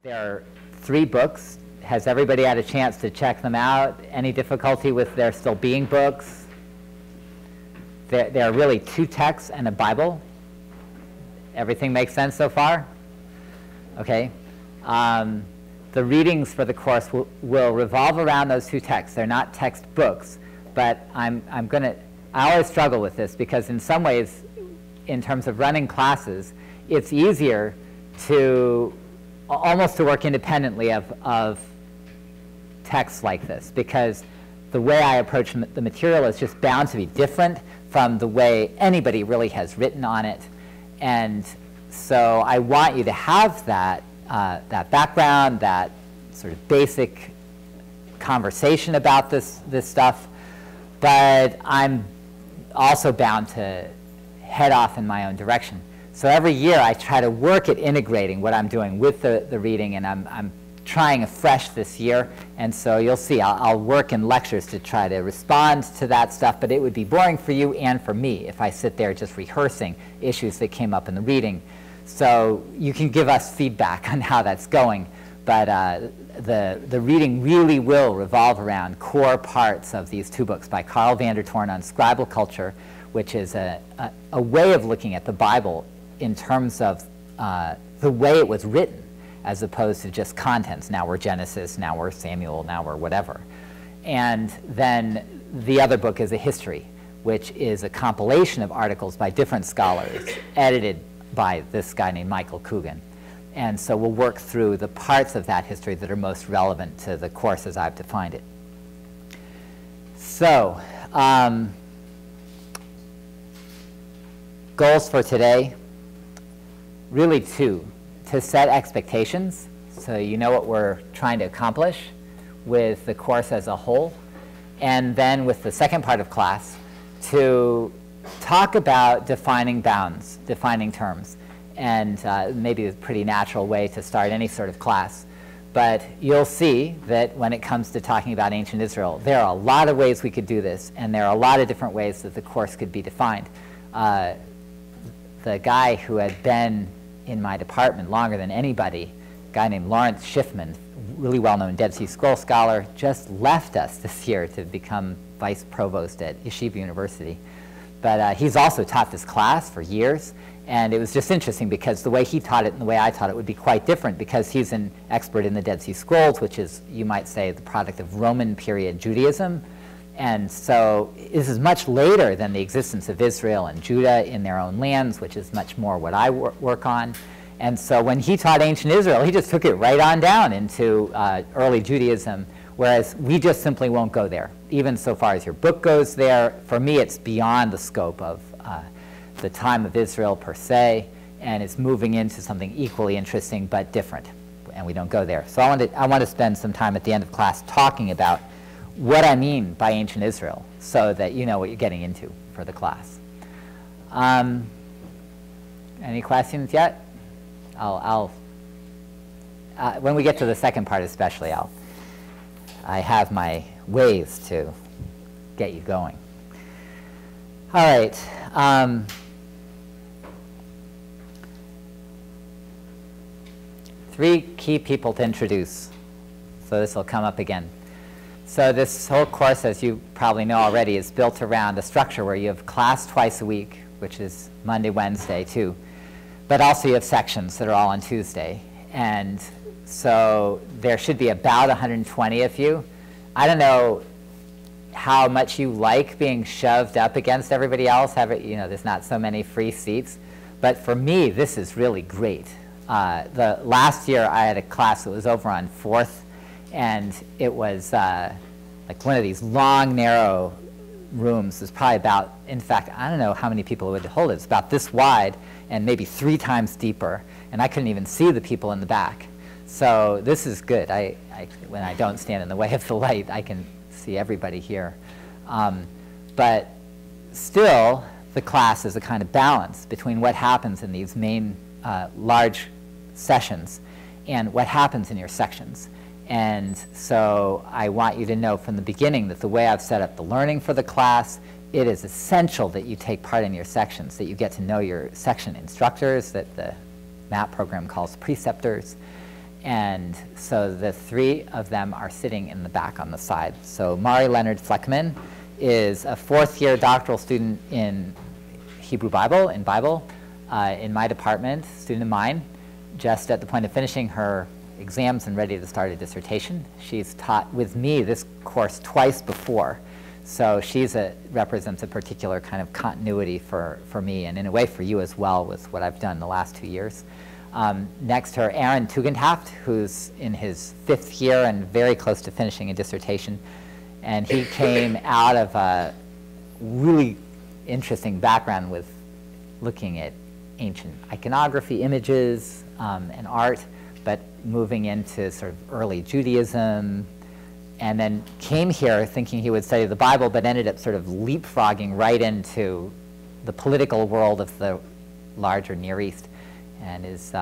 There are 3 books. Has everybody had a chance to check them out? Any difficulty with there still being books? There are really 2 texts and a Bible. Everything makes sense so far? Okay. The readings for the course will revolve around those 2 texts. They're not textbooks, but I always struggle with this because in some ways, in terms of running classes, it's easier to almost to work independently of texts like this, because the way I approach the material is just bound to be different from the way anybody really has written on it. And so I want you to have that, that background, that sort of basic conversation about this stuff, but I'm also bound to head off in my own direction. So every year I try to work at integrating what I'm doing with the reading, and I'm trying afresh this year. And so you'll see I'll work in lectures to try to respond to that stuff, but it would be boring for you and for me if I sit there just rehearsing issues that came up in the reading. So you can give us feedback on how that's going, but the reading really will revolve around core parts of these 2 books by Carl van der Toorn on scribal culture, which is a way of looking at the Bible in terms of the way it was written, as opposed to just contents. Now we're Genesis, now we're Samuel, now we're whatever. And then the other book is a history, which is a compilation of articles by different scholars, edited by this guy named Michael Coogan. And so we'll work through the parts of that history that are most relevant to the course as I've defined it. So, goals for today, really 2. To set expectations, so you know what we're trying to accomplish with the course as a whole. And then with the second part of class, to talk about defining bounds, defining terms. And maybe a pretty natural way to start any sort of class. But you'll see that when it comes to talking about ancient Israel, there are a lot of ways we could do this, and there are a lot of different ways that the course could be defined. The guy who had been in my department longer than anybody, a guy named Lawrence Shipman, really well-known Dead Sea Scroll scholar, just left us this year to become vice provost at Yeshiva University. But he's also taught this class for years, and it was just interesting because the way he taught it and the way I taught it would be quite different, because he's an expert in the Dead Sea Scrolls, which is, you might say, the product of Roman period Judaism. And so this is much later than the existence of Israel and Judah in their own lands, which is much more what I work on. And so when he taught ancient Israel, he just took it right on down into early Judaism, whereas we just simply won't go there. Even so far as your book goes there, for me it's beyond the scope of the time of Israel per se, and it's moving into something equally interesting but different, and we don't go there. So I want to spend some time at the end of class talking about what I mean by ancient Israel, so that you know what you're getting into for the class. Any questions yet? When we get to the second part especially, I have my ways to get you going. All right. 3 key people to introduce. So this will come up again. So this whole course, as you probably know already, is built around a structure where you have class twice a week, which is Monday, Wednesday too, but also you have sections that are all on Tuesday. And so there should be about 120 of you. I don't know how much you like being shoved up against everybody else. You know, there's not so many free seats. But for me, this is really great. The last year I had a class that was over on 4th, and it was like one of these long, narrow rooms. It's probably about, in fact, I don't know how many people would hold it. It's about this wide and maybe 3 times deeper, and I couldn't even see the people in the back. So this is good. When I don't stand in the way of the light, I can see everybody here. But still, the class is a kind of balance between what happens in these main large sessions and what happens in your sections. And so I want you to know from the beginning that the way I've set up the learning for the class, it is essential that you take part in your sections, that you get to know your section instructors, that the MAP program calls preceptors, And so the three of them are sitting in the back on the side. So Mari Leonard Fleckman is a fourth-year doctoral student in Hebrew Bible, in my department, student of mine, just at the point of finishing her exams and ready to start a dissertation. She's taught with me this course twice before. So represents a particular kind of continuity for me, and in a way for you as well, with what I've done the last 2 years. Next to her, Aaron Tugendhaft, who's in his 5th year and very close to finishing a dissertation. And he came out of a really interesting background with looking at ancient iconography, images, and art, but moving into sort of early Judaism, and then came here thinking he would study the Bible, but ended up sort of leapfrogging right into the political world of the larger Near East, and is,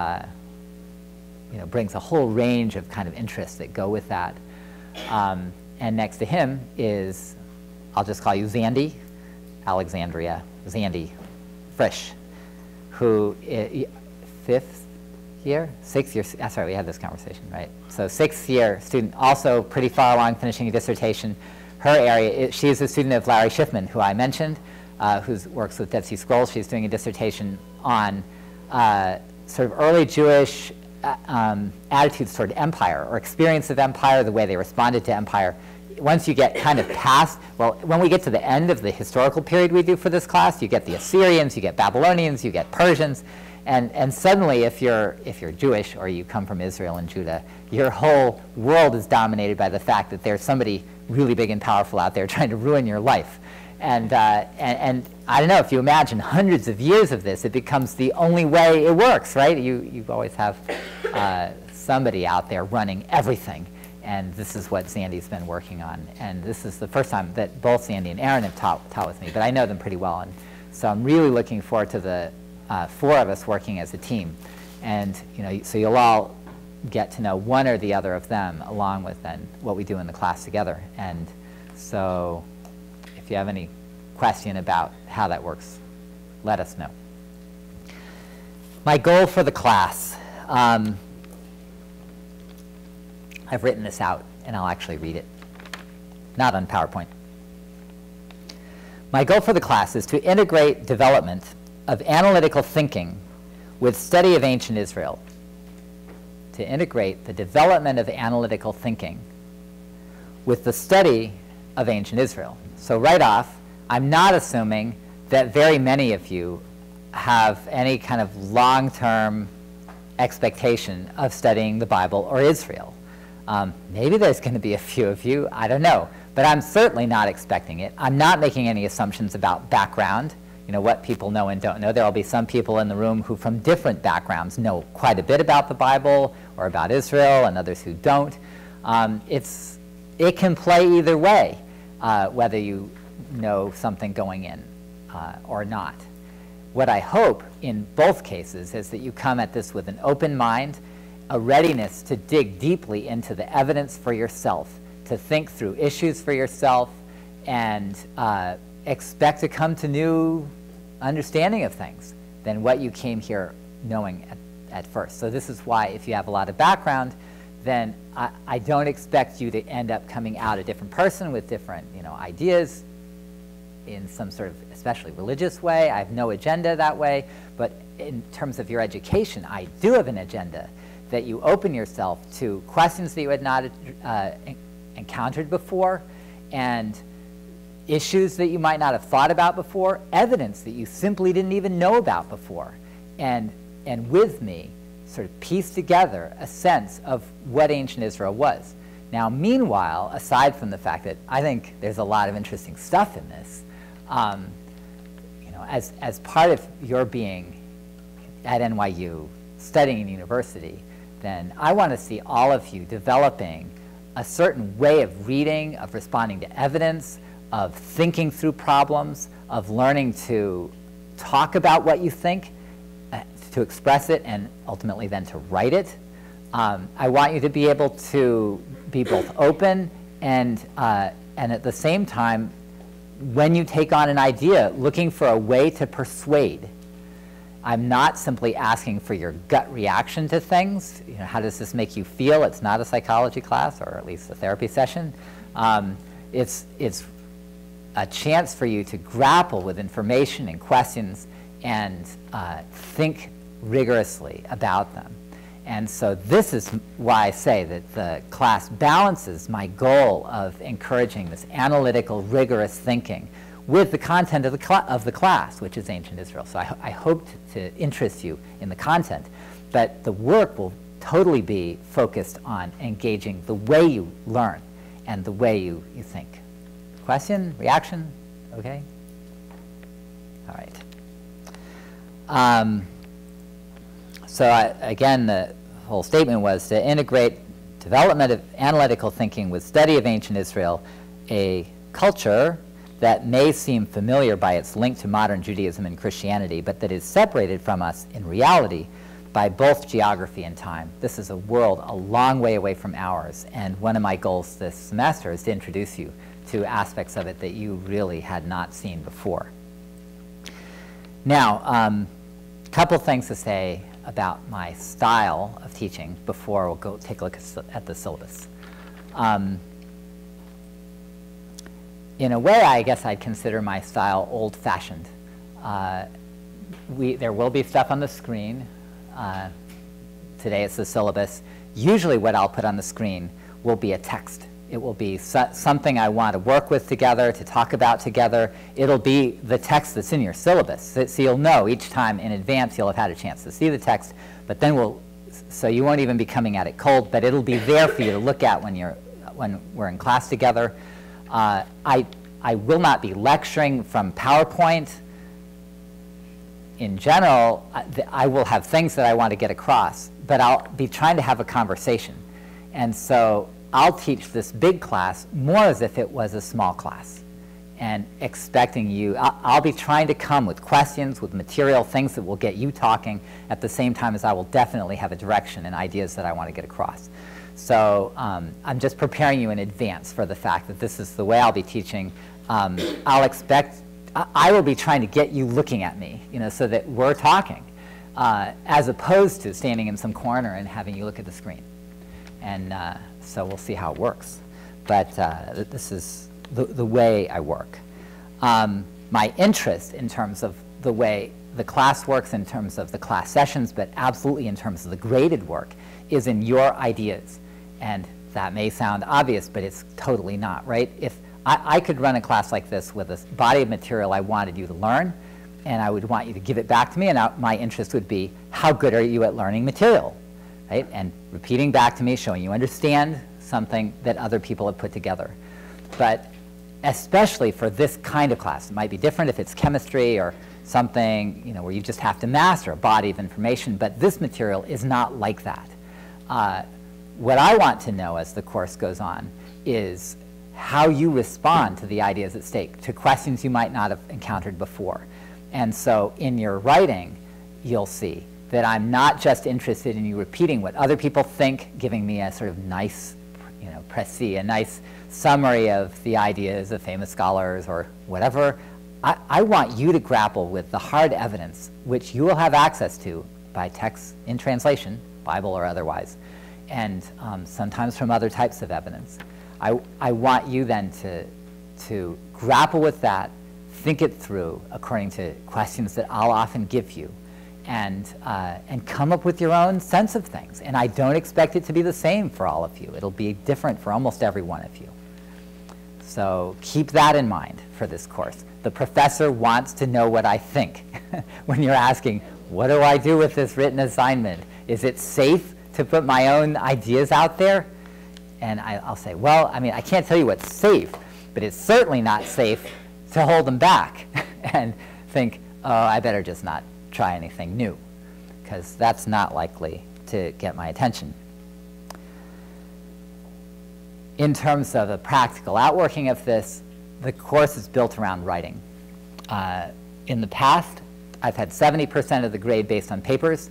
brings a whole range of kind of interests that go with that. And next to him is, I'll just call you Zandy, Alexandria, Zandy Frisch, who is 6th year, that's right, we had this conversation, right? So 6th year student, also pretty far along finishing a dissertation. Her area, she's a student of Larry Shipman, who I mentioned, who works with Dead Sea Scrolls. She's doing a dissertation on sort of early Jewish attitudes toward empire, or experience of empire, the way they responded to empire. Once you get kind of past, well, when we get to the end of the historical period we do for this class, you get the Assyrians, you get Babylonians, you get Persians, and suddenly if you're Jewish or you come from Israel and Judah, your whole world is dominated by the fact that there's somebody really big and powerful out there trying to ruin your life. And I don't know, if you imagine hundreds of years of this, it becomes the only way it works, right? You always have somebody out there running everything. And this is what Sandy's been working on. And this is the first time that both Sandy and Aaron have taught with me, but I know them pretty well. And so I'm really looking forward to the 4 of us working as a team. And so you'll all get to know one or the other of them, along with then what we do in the class together. And so if you have any question about how that works, let us know. My goal for the class. I've written this out, and I'll actually read it, not on PowerPoint. My goal for the class is to integrate development of analytical thinking with study of ancient Israel. To integrate the development of analytical thinking with the study of ancient Israel. So right off, I'm not assuming that very many of you have any kind of long-term expectation of studying the Bible or Israel. Maybe there's going to be a few of you, I don't know, but I'm certainly not expecting it. I'm not making any assumptions about background, what people know and don't know. There will be some people in the room who from different backgrounds know quite a bit about the Bible or about Israel, and others who don't. It can play either way, whether you know something going in or not. What I hope in both cases is that you come at this with an open mind, a readiness to dig deeply into the evidence for yourself, to think through issues for yourself, and expect to come to new understanding of things than what you came here knowing at first. So this is why, if you have a lot of background, then I don't expect you to end up coming out a different person with different ideas in some sort of especially religious way. I have no agenda that way, but in terms of your education, I do have an agenda, that you open yourself to questions that you had not encountered before, and issues that you might not have thought about before, evidence that you simply didn't even know about before, and with me sort of piece together a sense of what ancient Israel was. Now, meanwhile, aside from the fact that I think there's a lot of interesting stuff in this, as part of your being at NYU, studying in university, then I want to see all of you developing a certain way of reading, of responding to evidence, of thinking through problems, of learning to talk about what you think, to express it, and ultimately then to write it. I want you to be able to be both open and at the same time, when you take on an idea, looking for a way to persuade. I'm not simply asking for your gut reaction to things. You know, how does this make you feel? It's not a psychology class, or at least a therapy session. It's a chance for you to grapple with information and questions and think rigorously about them. And so this is why I say that the class balances my goal of encouraging this analytical, rigorous thinking with the content of the class, which is ancient Israel. So I hope to interest you in the content, but the work will totally be focused on engaging the way you learn and the way you think. Question? Reaction? Okay? All right. So again, the whole statement was to integrate development of analytical thinking with study of ancient Israel, a culture that may seem familiar by its link to modern Judaism and Christianity, but that is separated from us in reality by both geography and time. This is a world a long way away from ours, and one of my goals this semester is to introduce you to aspects of it that you really had not seen before. Now, a couple things to say about my style of teaching before we'll go take a look at the syllabus. In a way, I guess I'd consider my style old-fashioned. There will be stuff on the screen. Today it's the syllabus. Usually what I'll put on the screen will be a text. It will be something I want to work with together, to talk about together. It'll be the text that's in your syllabus. So you'll know each time in advance you'll have had a chance to see the text, but then so you won't even be coming at it cold, but it'll be there for you to look at when we're in class together. I will not be lecturing from PowerPoint. In general, I will have things that I want to get across, but I'll be trying to have a conversation. And so I'll teach this big class more as if it was a small class, and expecting you, I'll be trying to come with questions, with material, things that will get you talking at the same time as I will definitely have a direction and ideas that I want to get across. So I'm just preparing you in advance for the fact that this is the way I'll be teaching. I will be trying to get you looking at me, you know, so that we're talking, as opposed to standing in some corner and having you look at the screen. And so we'll see how it works. But this is the way I work. My interest in terms of the way the class works, in terms of the class sessions, but absolutely in terms of the graded work, is in your ideas. And that may sound obvious, but it's totally not, right? If I could run a class like this with a body of material I wanted you to learn, and I would want you to give it back to me, and my interest would be, how good are you at learning material? Right? And repeating back to me, showing you understand something that other people have put together. But especially for this kind of class, it might be different if it's chemistry or something, you know, where you just have to master a body of information, but this material is not like that. What I want to know as the course goes on is how you respond to the ideas at stake, to questions you might not have encountered before. And so in your writing, you'll see that I'm not just interested in you repeating what other people think, giving me a sort of nice, you know, précis, a nice summary of the ideas of famous scholars or whatever. I want you to grapple with the hard evidence, which you will have access to by text in translation, Bible or otherwise, and sometimes from other types of evidence. I want you then to grapple with that, think it through according to questions that I'll often give you, and come up with your own sense of things. And I don't expect it to be the same for all of you. It'll be different for almost every one of you. So keep that in mind for this course. The professor wants to know what I think when you're asking, what do I do with this written assignment? Is it safe to put my own ideas out there? And I'll say, well, I mean, I can't tell you what's safe, but it's certainly not safe to hold them back and think, oh, I better just not try anything new, because that's not likely to get my attention. In terms of a practical outworking of this, the course is built around writing. In the past, I've had 70% of the grade based on papers,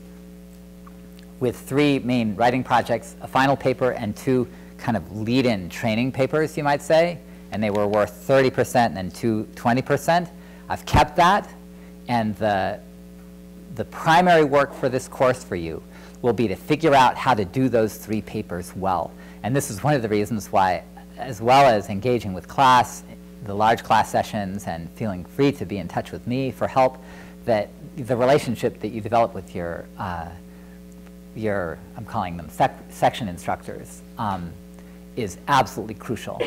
with 3 main writing projects, a final paper and 2 kind of lead-in training papers, you might say, and they were worth 30% and then 20%. I've kept that, and the the primary work for this course for you will be to figure out how to do those 3 papers well. And this is one of the reasons why, as well as engaging with class, the large class sessions, and feeling free to be in touch with me for help, that the relationship that you develop with your I'm calling them section instructors, is absolutely crucial,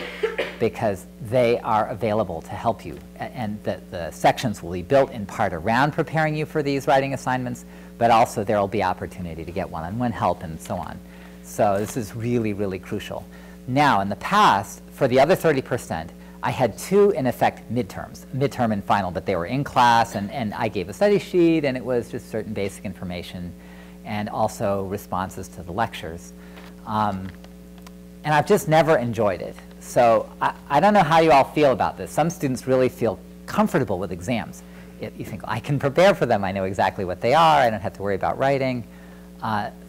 because they are available to help you. And the sections will be built in part around preparing you for these writing assignments, but also there will be opportunity to get one-on-one help and so on. So this is really, really crucial. Now, in the past, for the other 30%, I had 2, in effect, midterms, midterm and final, but they were in class, and I gave a study sheet, and it was just certain basic information, and also responses to the lectures. And I've just never enjoyed it. So I don't know how you all feel about this. Some students really feel comfortable with exams. You think, I can prepare for them. I know exactly what they are. I don't have to worry about writing.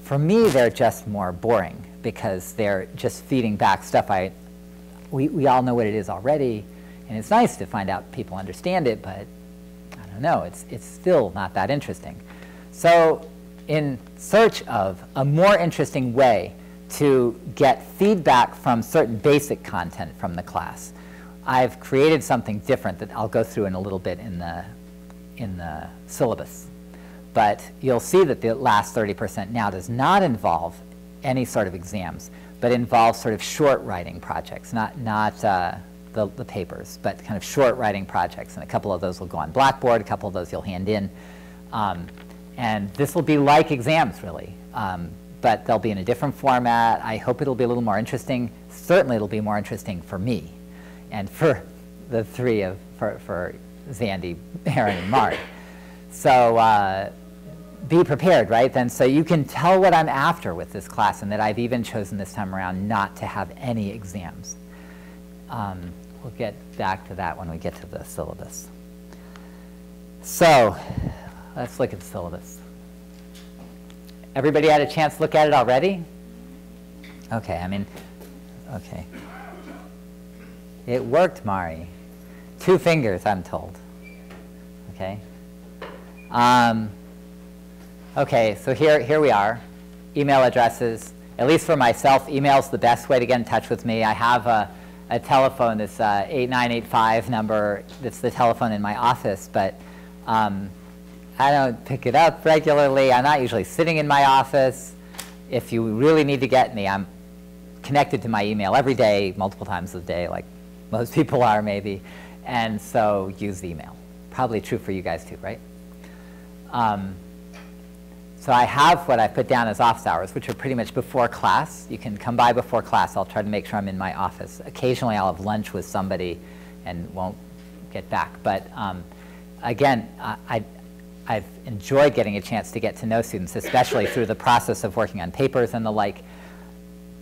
For me, they're just more boring, because they're just feeding back stuff we all know what it is already. And it's nice to find out people understand it, but I don't know. It's still not that interesting. So in search of a more interesting way to get feedback from certain basic content from the class, I've created something different that I'll go through in a little bit in the syllabus. But you'll see that the last 30% now does not involve any sort of exams, but involves sort of short writing projects, not the papers, but kind of short writing projects. And a couple of those will go on Blackboard, a couple of those you'll hand in. And this will be like exams, really. But they'll be in a different format. I hope it'll be a little more interesting. Certainly it'll be more interesting for me, and for the 3 for Zandy, Aaron, and Mark. So be prepared, right? Then, so you can tell what I'm after with this class, and that I've even chosen this time around not to have any exams. We'll get back to that when we get to the syllabus. So let's look at the syllabus. Everybody had a chance to look at it already? Okay, okay. It worked, Mari. 2 fingers, I'm told. Okay. Okay, so here we are. Email addresses. At least for myself, email's the best way to get in touch with me. I have a telephone, this 8985 number, that's the telephone in my office, but I don't pick it up regularly. I'm not usually sitting in my office. If you really need to get me, I'm connected to my email every day, multiple times a day, like most people are maybe. And so use the email. Probably true for you guys too, right? So I have what I put down as office hours, which are pretty much before class. You can come by before class. I'll try to make sure I'm in my office. Occasionally I'll have lunch with somebody and won't get back. But again, I've enjoyed getting a chance to get to know students, especially through the process of working on papers and the like.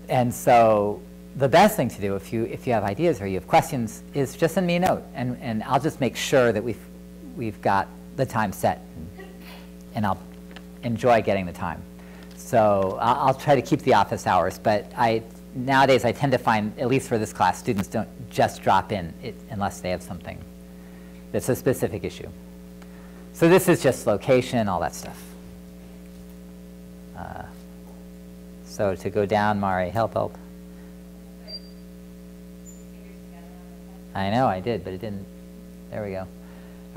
And so the best thing to do if you have ideas or you have questions is just send me a note, and I'll just make sure that we've got the time set, and I'll enjoy getting the time. So I'll try to keep the office hours, but nowadays I tend to find, at least for this class, students don't just drop in unless they have something that's a specific issue. So this is just location, all that stuff. So to go down, Mari, help. I know I did, but it didn't. There we go. All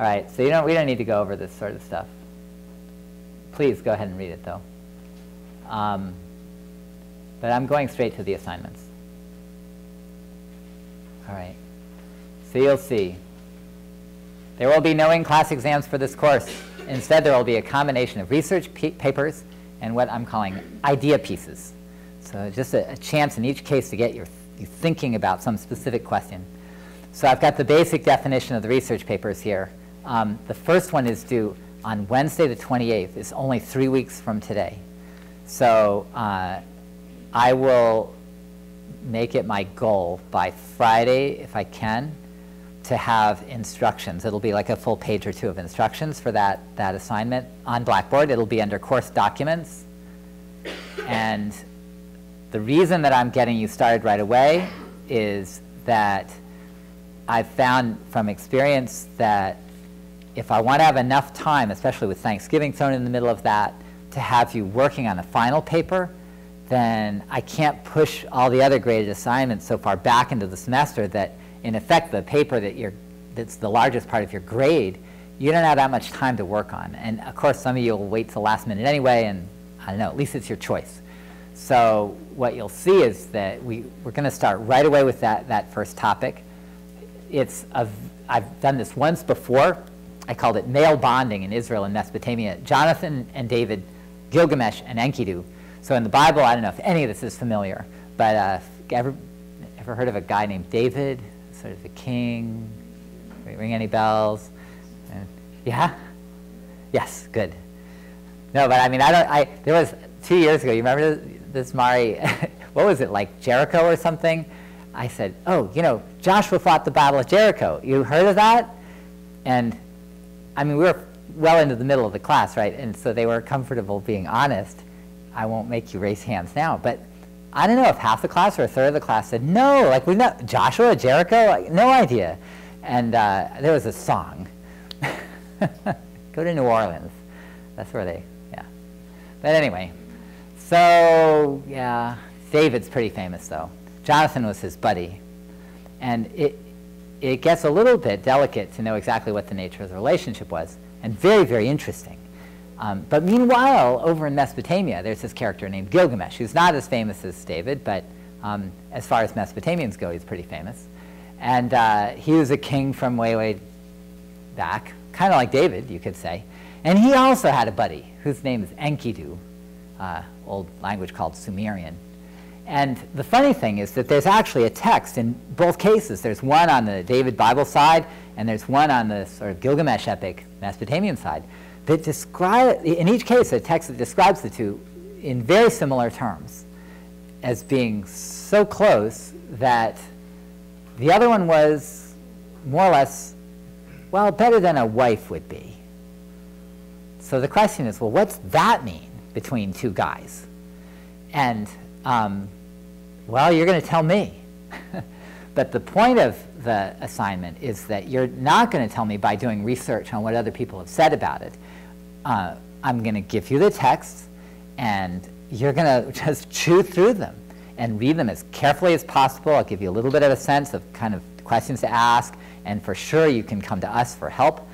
right, so we don't need to go over this sort of stuff. Please go ahead and read it, though. But I'm going straight to the assignments. All right. So you'll see. There will be no in-class exams for this course. Instead, there will be a combination of research papers and what I'm calling idea pieces. So just a chance in each case to get you thinking about some specific question. So I've got the basic definition of the research papers here. The first one is due on Wednesday the 28th. It's only 3 weeks from today. So I will make it my goal by Friday, if I can, to have instructions. It'll be like a full page or 2 of instructions for that assignment on Blackboard. It'll be under course documents. And the reason that I'm getting you started right away is that I've found from experience that if I want to have enough time, especially with Thanksgiving thrown in the middle of that, to have you working on a final paper, then I can't push all the other graded assignments so far back into the semester that, in effect, the paper that's the largest part of your grade, you don't have that much time to work on. And of course, some of you will wait till the last minute anyway, and I don't know, at least it's your choice. So what you'll see is that we're going to start right away with that first topic. I've done this once before. I called it male bonding in Israel and Mesopotamia. Jonathan and David, Gilgamesh and Enkidu. So in the Bible, I don't know if any of this is familiar, but ever heard of a guy named David, sort of the king? Ring any bells? Yeah? Yes, good. No, but I mean, there was 2 years ago, you remember this, Mari? What was it, like Jericho or something? I said, oh, you know, Joshua fought the Battle of Jericho. You heard of that? And I mean, we were well into the middle of the class, right? And so they were comfortable being honest. I won't make you raise hands now, but I don't know if half the class or a third of the class said, no, like we know Joshua, Jericho, like, no idea. And there was a song. Go to New Orleans. That's where yeah. But anyway, so yeah, David's pretty famous though. Jonathan was his buddy. And it gets a little bit delicate to know exactly what the nature of the relationship was, and very, very interesting. But meanwhile, over in Mesopotamia, there's this character named Gilgamesh, who's not as famous as David, but as far as Mesopotamians go, he's pretty famous. And he was a king from way, way back, kind of like David, you could say. And he also had a buddy whose name is Enkidu, old language called Sumerian. And the funny thing is that there's actually a text in both cases. There's one on the David Bible side, and there's one on the sort of Gilgamesh epic Mesopotamian side that describe, in each case, a text that describes the two in very similar terms as being so close that the other one was more or less, well, better than a wife would be. So the question is, well, what's that mean between two guys? And, well, you're going to tell me. But the point of the assignment is that you're not going to tell me by doing research on what other people have said about it. I'm going to give you the texts, and you're going to just chew through them and read them as carefully as possible. I'll give you a little bit of a sense of kind of questions to ask, and for sure you can come to us for help,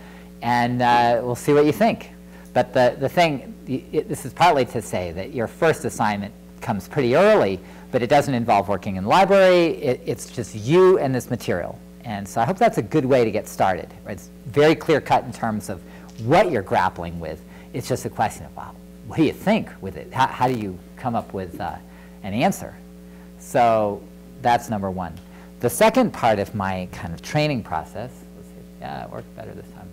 and we'll see what you think. But the thing, this is partly to say that your first assignment comes pretty early, but it doesn't involve working in the library. It's just you and this material. And so I hope that's a good way to get started. Right? It's very clear cut in terms of what you're grappling with. It's just a question of, wow, what do you think with it? How do you come up with an answer? So that's number one. The second part of my kind of training process, let's see, yeah, it worked better this time,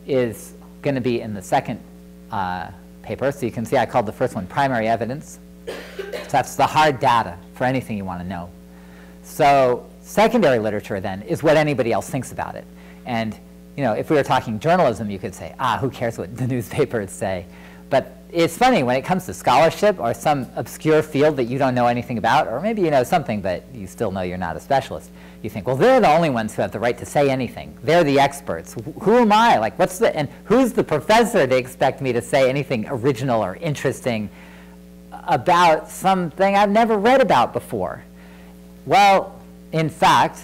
is going to be in the second paper. So you can see I called the first one primary evidence. So that's the hard data for anything you want to know. So secondary literature then is what anybody else thinks about it. And you know, if we were talking journalism, you could say, who cares what the newspapers say? But it's funny, when it comes to scholarship or some obscure field that you don't know anything about, or maybe you know something, but you still know you're not a specialist, you think, well, they're the only ones who have the right to say anything. They're the experts. Who am I? Like, and who's the professor to expect me to say anything original or interesting about something I've never read about before? Well, in fact,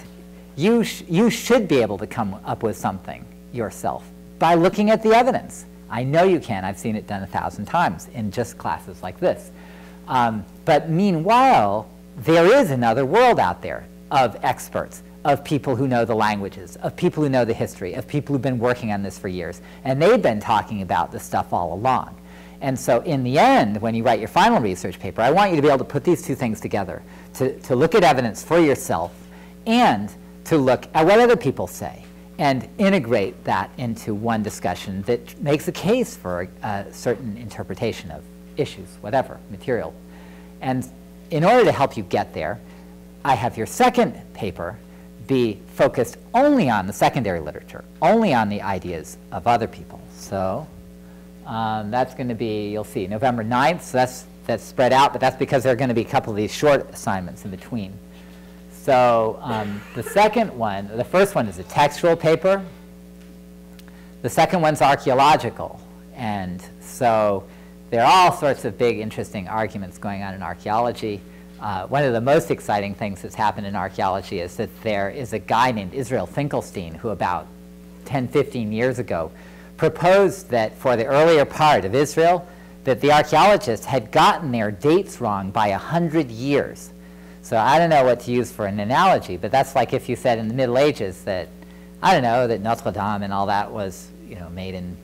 you should be able to come up with something yourself by looking at the evidence. I know you can. I've seen it done 1,000 times in just classes like this. But meanwhile, there is another world out there of experts, of people who know the languages, of people who know the history, of people who've been working on this for years. And they've been talking about this stuff all along. And so in the end, when you write your final research paper, I want you to be able to put these two things together, to look at evidence for yourself and to look at what other people say and integrate that into one discussion that makes a case for a certain interpretation of issues, whatever, material. And in order to help you get there, I have your second paper be focused only on the secondary literature, only on the ideas of other people. So that's going to be, you'll see, November 9th. So that's spread out, but that's because there are going to be a couple of these short assignments in between. So the second one, the first one is a textual paper. The second one's archaeological. And so there are all sorts of big, interesting arguments going on in archaeology. One of the most exciting things that's happened in archaeology is that there is a guy named Israel Finkelstein who about 10, 15 years ago proposed that for the earlier part of Israel, that the archaeologists had gotten their dates wrong by 100 years. So I don't know what to use for an analogy, but that's like if you said in the Middle Ages that, I don't know, that Notre Dame and all that was, made in,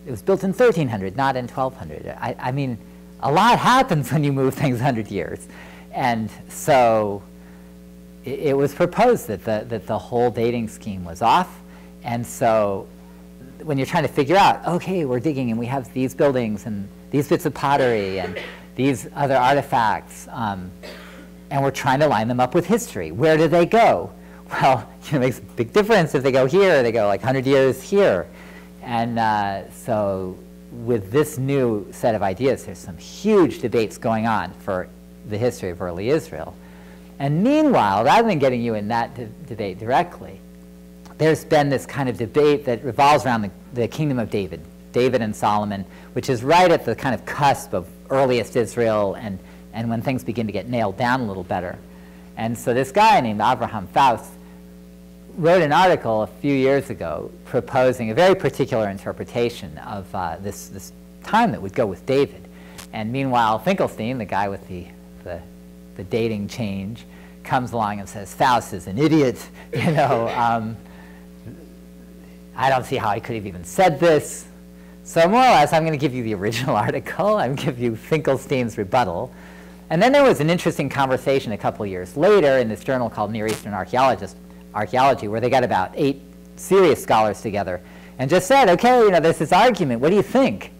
it was built in 1300, not in 1200. I mean, a lot happens when you move things 100 years. And so it was proposed that the whole dating scheme was off. And so when you're trying to figure out, okay, we're digging and we have these buildings and these bits of pottery and these other artifacts, and we're trying to line them up with history. Where do they go? Well, it makes a big difference if they go here or they go like 100 years here. And so with this new set of ideas, there's some huge debates going on for the history of early Israel. And meanwhile, rather than getting you in that debate directly, there's been this kind of debate that revolves around the kingdom of David and Solomon, which is right at the kind of cusp of earliest Israel and when things begin to get nailed down a little better. And so this guy named Abraham Faust wrote an article a few years ago proposing a very particular interpretation of this time that would go with David. And meanwhile, Finkelstein, the guy with the dating change, comes along and says, Faust is an idiot, I don't see how I could have even said this. So more or less, I'm going to give you the original article. I'm going to give you Finkelstein's rebuttal. And then there was an interesting conversation a couple years later in this journal called Near Eastern Archaeology, where they got about 8 serious scholars together and just said, okay, there's this argument. What do you think?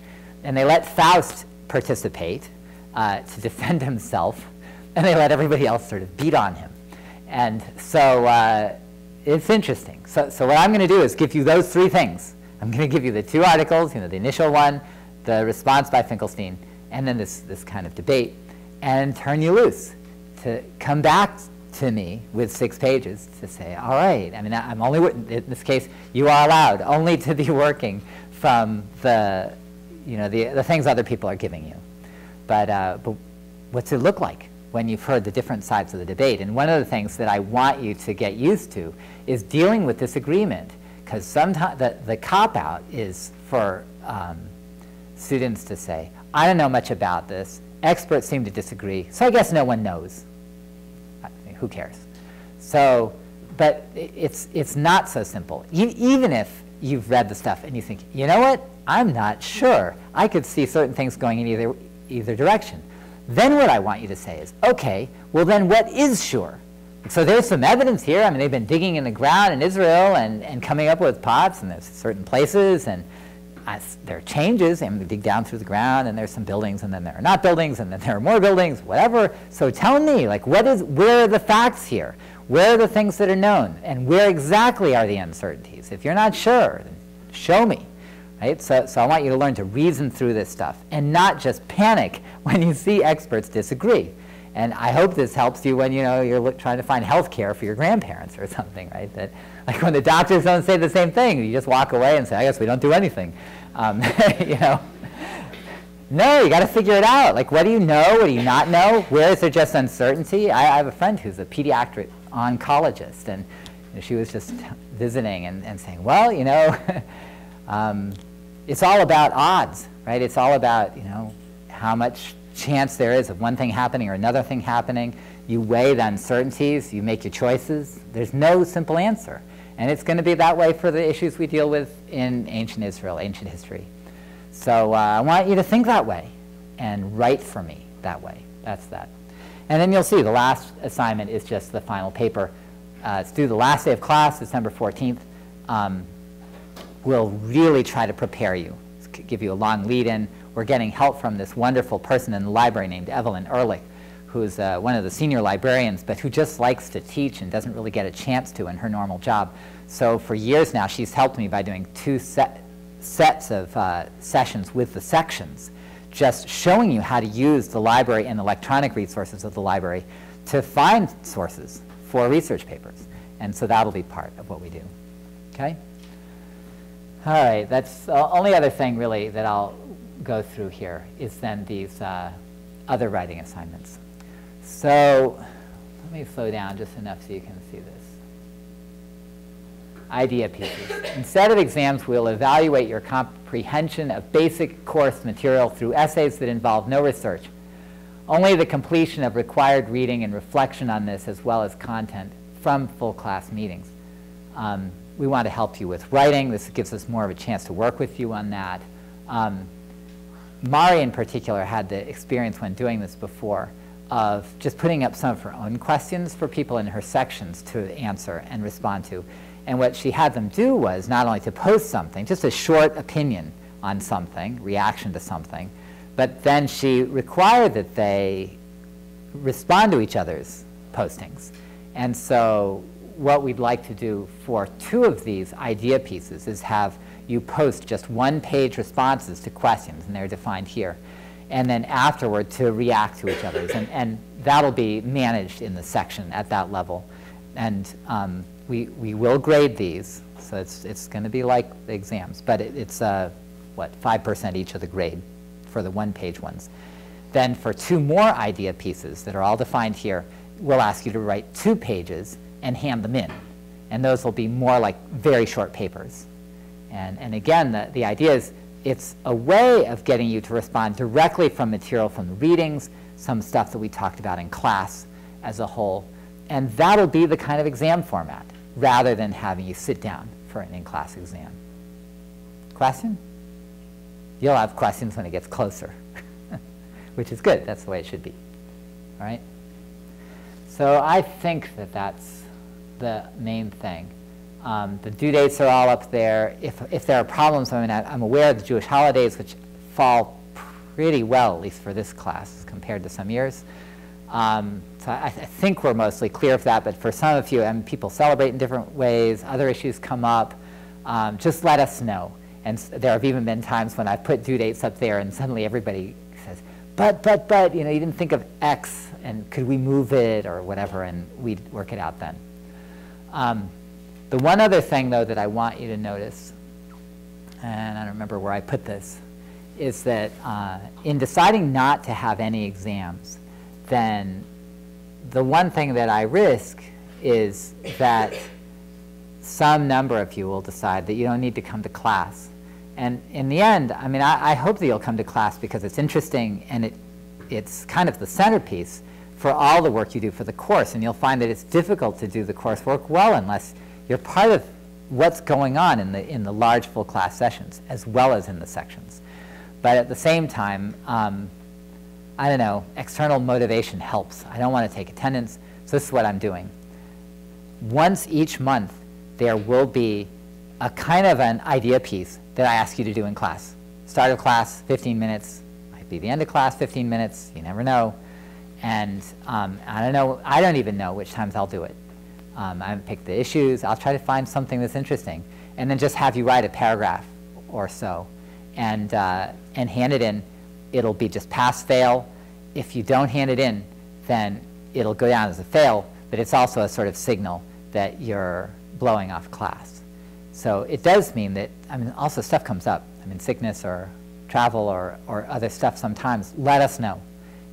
And they let Faust participate to defend himself, and they let everybody else sort of beat on him. And so it's interesting. So what I'm going to do is give you those 3 things. I'm going to give you the 2 articles, the initial one, the response by Finkelstein, and then this kind of debate, and turn you loose to come back to me with 6 pages to say, all right, I mean, I'm only, in this case, you are allowed only to be working from the things other people are giving you. But what's it look like when you've heard the different sides of the debate? And one of the things that I want you to get used to is dealing with disagreement, because sometimes the cop-out is for students to say, I don't know much about this, experts seem to disagree, so I guess no one knows. I mean, who cares? So, but it's not so simple. Even if you've read the stuff and you think, you know what, I'm not sure. I could see certain things going in either direction. Then what I want you to say is, okay, well then what is sure? So there's some evidence here. I mean, they've been digging in the ground in Israel and coming up with pots, and there's certain places, and there are changes. They dig down through the ground, and there's some buildings, and then there are not buildings, and then there are more buildings, whatever. So tell me, like, where are the facts here? Where are the things that are known? And where exactly are the uncertainties? If you're not sure, then show me. Right? So I want you to learn to reason through this stuff and not just panic when you see experts disagree. And I hope this helps you when you're trying to find health care for your grandparents or something, right? That, like when the doctors don't say the same thing, you just walk away and say, I guess we don't do anything. No, you got to figure it out. Like, what do you know? What do you not know? Where is there just uncertainty? I have a friend who's a pediatric oncologist, and she was just visiting and saying, well, it's all about odds, right? It's all about, how much chance there is of one thing happening or another thing happening. You weigh the uncertainties, you make your choices. There's no simple answer. And it's going to be that way for the issues we deal with in ancient Israel, ancient history. So I want you to think that way and write for me that way. That's that. And then you'll see the last assignment is just the final paper. It's due the last day of class, December 14th. We'll really try to prepare you, give you a long lead-in. We're getting help from this wonderful person in the library named Evelyn Ehrlich, who's one of the senior librarians, but who just likes to teach and doesn't really get a chance to in her normal job. So for years now, she's helped me by doing 2 sets of sessions with the sections, just showing you how to use the library and electronic resources of the library to find sources for research papers. And so that'll be part of what we do. Okay? All right, that's the only other thing really that I'll go through here is then these other writing assignments. So let me slow down just enough so you can see this. Idea pieces. Instead of exams, we'll evaluate your comprehension of basic course material through essays that involve no research. Only the completion of required reading and reflection on this, as well as content from full class meetings. We want to help you with writing. This gives us more of a chance to work with you on that. Mari in particular had the experience when doing this before of just putting up some of her own questions for people in her sections to answer and respond to. And what she had them do was not only to post something, just a short opinion on something, reaction to something, but then she required that they respond to each other's postings. And so what we'd like to do for 2 of these idea pieces is have you post just 1-page responses to questions, and they're defined here, and then afterward to react to each other's. And that'll be managed in the section at that level. And we will grade these, so it's going to be like the exams, but it's what, 5% each of the grade for the 1-page ones. Then for 2 more idea pieces that are all defined here, we'll ask you to write 2 pages and hand them in. And those will be more like very short papers. And again, the idea is it's a way of getting you to respond directly from material from the readings, some stuff that we talked about in class as a whole. And that'll be the kind of exam format, rather than having you sit down for an in-class exam. Question? You'll have questions when it gets closer, which is good. That's the way it should be. All right? So I think that that's the main thing. The due dates are all up there. If there are problems, I mean, I'm aware of the Jewish holidays, which fall pretty well, at least for this class, compared to some years. So I think we're mostly clear of that, but for some of you, people celebrate in different ways, other issues come up, just let us know. And there have even been times when I've put due dates up there and suddenly everybody says, but, you know, you didn't think of X, and could we move it or whatever, and we'd work it out then. The one other thing, though, that I want you to notice, and I don't remember where I put this, is that in deciding not to have any exams, then the one thing that I risk is that some number of you will decide that you don't need to come to class. And in the end, I mean, I hope that you'll come to class because it's interesting and it's kind of the centerpiece for all the work you do for the course. And you'll find that it's difficult to do the coursework well unless you're part of what's going on in the large full class sessions as well as in the sections. But at the same time, I don't know, external motivation helps. I don't want to take attendance, so this is what I'm doing. Once each month, there will be a kind of an idea piece that I ask you to do in class. Start of class, 15 minutes. Might be the end of class, 15 minutes. You never know. And I don't even know which times I'll do it. I haven't picked the issues. I'll try to find something that's interesting. And then just have you write a paragraph or so and hand it in. It'll be just pass, fail. If you don't hand it in, then it'll go down as a fail, but it's also a sort of signal that you're blowing off class. So it does mean that, I mean, also stuff comes up. I mean, sickness or travel or other stuff sometimes, let us know.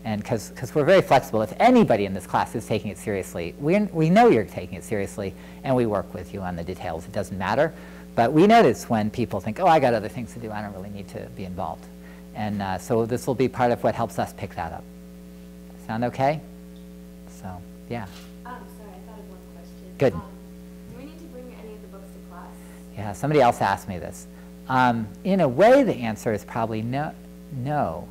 And because we're very flexible. If anybody in this class is taking it seriously, we know you're taking it seriously, and we work with you on the details. It doesn't matter. But we notice when people think, oh, I got other things to do. I don't really need to be involved. And so this will be part of what helps us pick that up. Sound okay? So, yeah. Sorry, I thought of one question. Good. Do we need to bring any of the books to class? Yeah, somebody else asked me this. In a way, the answer is probably no.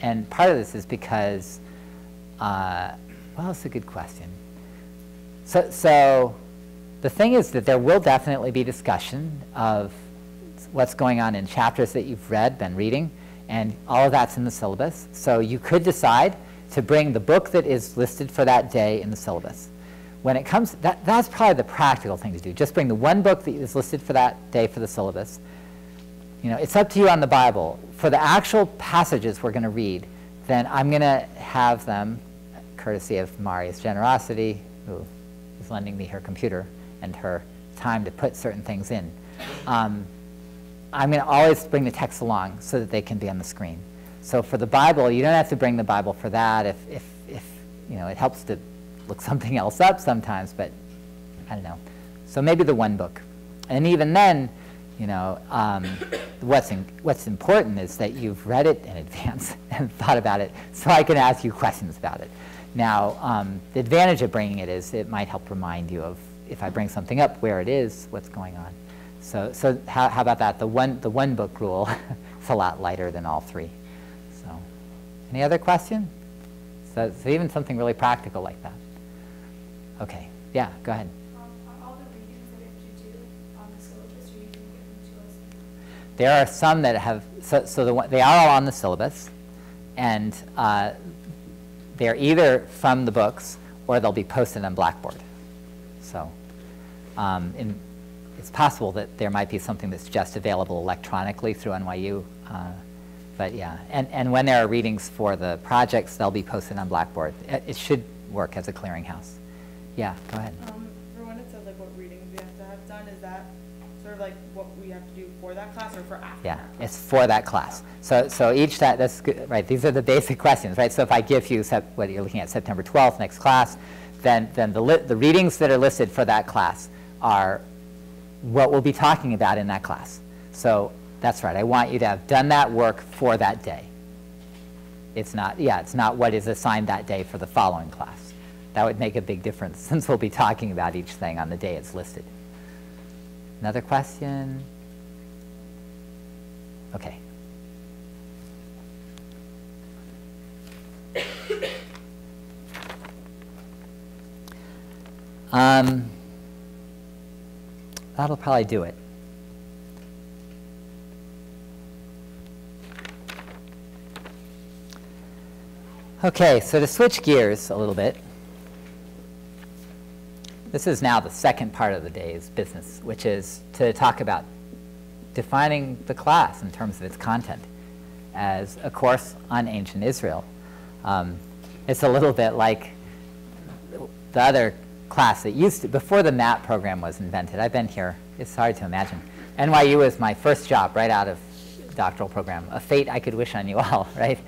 And part of this is because, well, it's a good question. So the thing is that there will definitely be discussion of what's going on in chapters that you've been reading, and all of that's in the syllabus. So you could decide to bring the book that is listed for that day in the syllabus. When it comes, that's probably the practical thing to do. Just bring the one book that is listed for that day for the syllabus. You know, it's up to you on the Bible. For the actual passages we're going to read, then I'm going to have them, courtesy of Mari's generosity, who is lending me her computer and her time to put certain things in. I'm going to always bring the text along so that they can be on the screen. So for the Bible, you don't have to bring the Bible for that. If you know, it helps to look something else up sometimes, but I don't know. So maybe the one book. And even then, you know, what's important is that you've read it in advance and thought about it, so I can ask you questions about it. Now, the advantage of bringing it is it might help remind you of, if I bring something up, where it is, what's going on. So how about that? The one book rule is a lot lighter than all three. So, any other question? So even something really practical like that. Okay, yeah, go ahead. Are all the readings that we have to do on the syllabus, or you can give them to us? There are some that have, they are all on the syllabus, and they're either from the books or they'll be posted on Blackboard. So it's possible that there might be something that's just available electronically through NYU. But yeah, and when there are readings for the projects, they'll be posted on Blackboard. It should work as a clearinghouse. Yeah, go ahead. For when it says like what readings we have to have done, is that sort of like what we have to do for that class or for after? Yeah, it's for that class. So each time, that's good, right? These are the basic questions, right? So if I give you what you're looking at, September 12th, next class, then the readings that are listed for that class are what we'll be talking about in that class. So that's right. I want you to have done that work for that day. It's not what is assigned that day for the following class. That would make a big difference since we'll be talking about each thing on the day it's listed. Another question? Okay. That'll probably do it. Okay, so to switch gears a little bit, this is now the second part of the day's business, which is to talk about defining the class in terms of its content as a course on ancient Israel. It's a little bit like the other class that used to, before the MAP program was invented. I've been here, it's hard to imagine. NYU was my first job right out of the doctoral program, a fate I could wish on you all, right?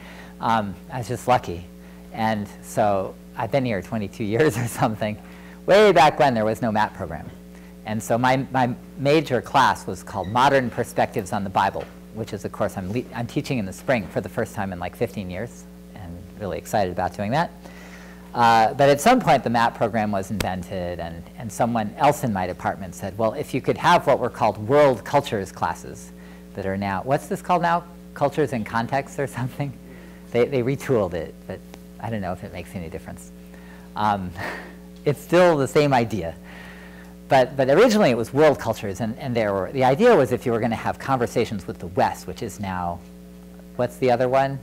I was just lucky. And so I've been here 22 years or something. Way back when there was no MAP program. And so my major class was called Modern Perspectives on the Bible, which is a course I'm teaching in the spring for the first time in like 15 years, and really excited about doing that. But at some point the MAP program was invented, and someone else in my department said, well, if you could have what were called world cultures classes that are now, what's this called now? Cultures in Context or something? They retooled it, but I don't know if it makes any difference. It's still the same idea. But originally it was world cultures, and the idea was if you were going to have conversations with the West, which is now, what's the other one?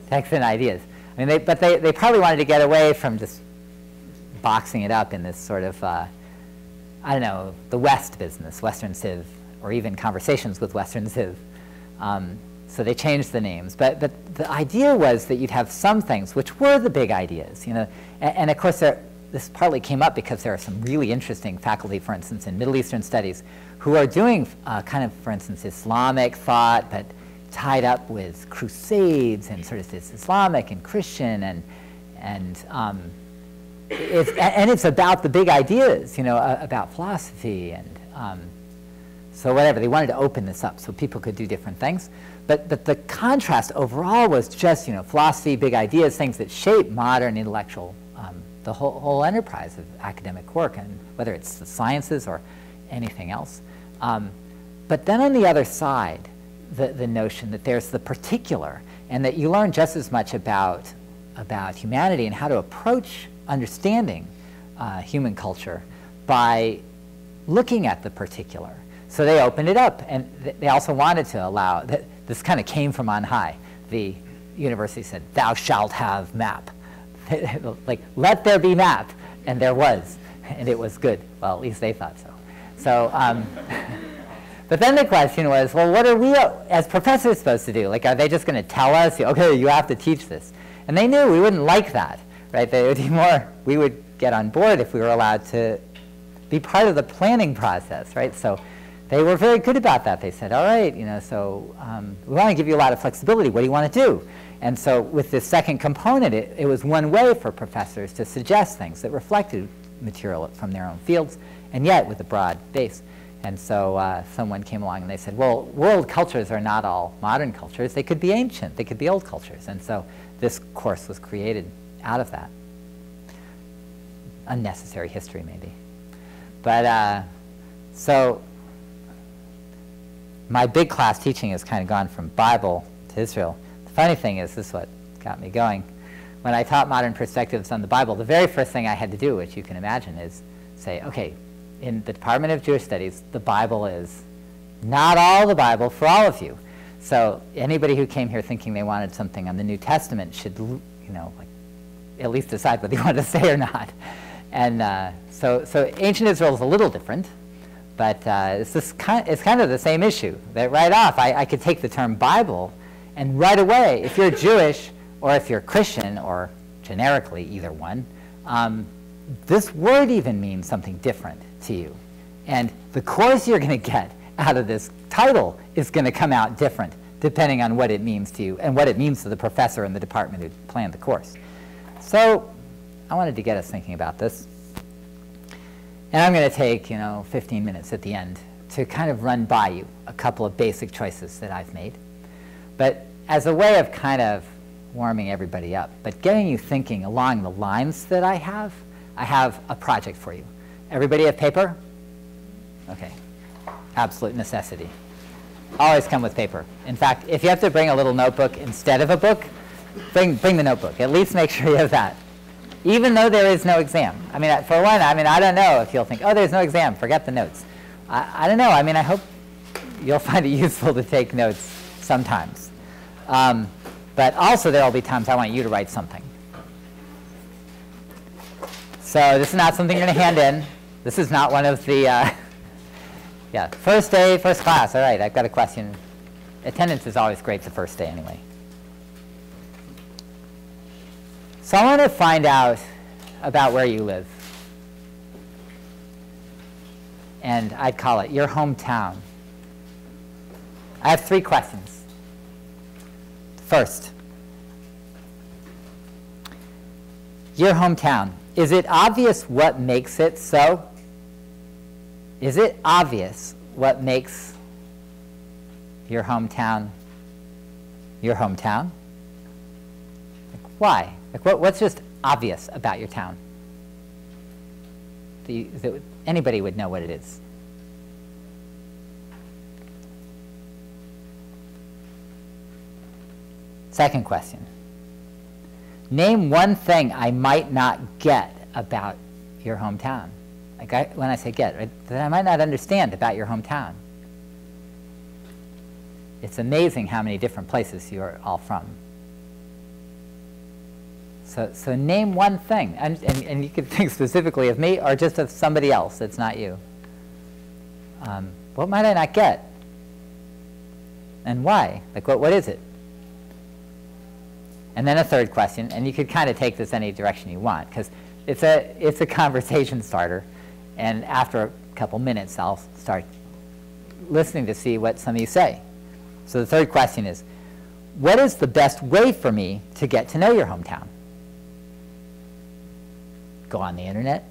Text and Ideas. I mean, they probably wanted to get away from just boxing it up in this sort of, I don't know, the West business, Western Civ, or even conversations with Western Civ. So they changed the names. But the idea was that you'd have some things, which were the big ideas, you know, and of course this partly came up because there are some really interesting faculty, for instance, in Middle Eastern studies, who are doing kind of, for instance, Islamic thought, but tied up with crusades and sort of this Islamic and Christian, and it's about the big ideas, you know, about philosophy, and so whatever. They wanted to open this up so people could do different things. But the contrast overall was just, you know, philosophy, big ideas, things that shape modern intellectual, the whole enterprise of academic work, and whether it's the sciences or anything else. But then on the other side, the notion that there's the particular, and that you learn just as much about humanity and how to approach understanding human culture by looking at the particular. So they opened it up, and they also wanted to allow, this kind of came from on high. The university said, thou shalt have map. Like, let there be map, and there was, and it was good. Well, at least they thought so. So, but then the question was, well, what are we as professors supposed to do? Like, are they just going to tell us, okay, you have to teach this? And they knew we wouldn't like that, right? They would be more, we would get on board if we were allowed to be part of the planning process, right? So they were very good about that. They said, all right, so we want to give you a lot of flexibility. What do you want to do? And so with this second component, it was one way for professors to suggest things that reflected material from their own fields, and yet with a broad base. And so someone came along and they said, well, world cultures are not all modern cultures. They could be ancient. They could be old cultures. And so this course was created out of that. Unnecessary history, maybe. But so my big class teaching has kind of gone from Bible to Israel. The funny thing is, this is what got me going. When I taught modern perspectives on the Bible, the very first thing I had to do, which you can imagine, is say, okay, in the Department of Jewish Studies, the Bible is not all the Bible for all of you. So anybody who came here thinking they wanted something on the New Testament should, like, at least decide whether you want to say or not. And so ancient Israel is a little different, but it's kind of the same issue. That right off, I could take the term Bible, and right away, if you're Jewish or if you're Christian, or generically either one, this word even means something different to you. And the course you're going to get out of this title is going to come out different depending on what it means to you and what it means to the professor in the department who planned the course. So I wanted to get us thinking about this. And I'm going to take 15 minutes at the end to kind of run by you a couple of basic choices that I've made. But as a way of kind of warming everybody up, but getting you thinking along the lines that I have a project for you. Everybody have paper? Okay. Absolute necessity. Always come with paper. In fact, if you have to bring a little notebook instead of a book, bring the notebook. At least make sure you have that. Even though there is no exam. I mean, for one, I don't know if you'll think, oh, there's no exam, forget the notes. I don't know. I mean, I hope you'll find it useful to take notes sometimes. But also there will be times I want you to write something. So this is not something you're going to hand in. This is not one of the, first day, first class. All right, I've got a question. Attendance is always great the first day anyway. So I want to find out about where you live. And I'd call it your hometown. I have 3 questions. First, your hometown. Is it obvious what makes it so? Is it obvious what makes your hometown your hometown? Like, why? Like, what's just obvious about your town? That anybody would know what it is. Second question. Name one thing I might not get about your hometown. Like when I say get, right, that I might not understand about your hometown. It's amazing how many different places you're all from. So name one thing, and you could think specifically of me or just of somebody else that's not you. What might I not get? And why? Like what is it? And then a third question, and you could kind of take this any direction you want, because it's a conversation starter, and after a couple minutes I'll start listening to see what some of you say. So the third question is, what is the best way for me to get to know your hometown? Go on the internet?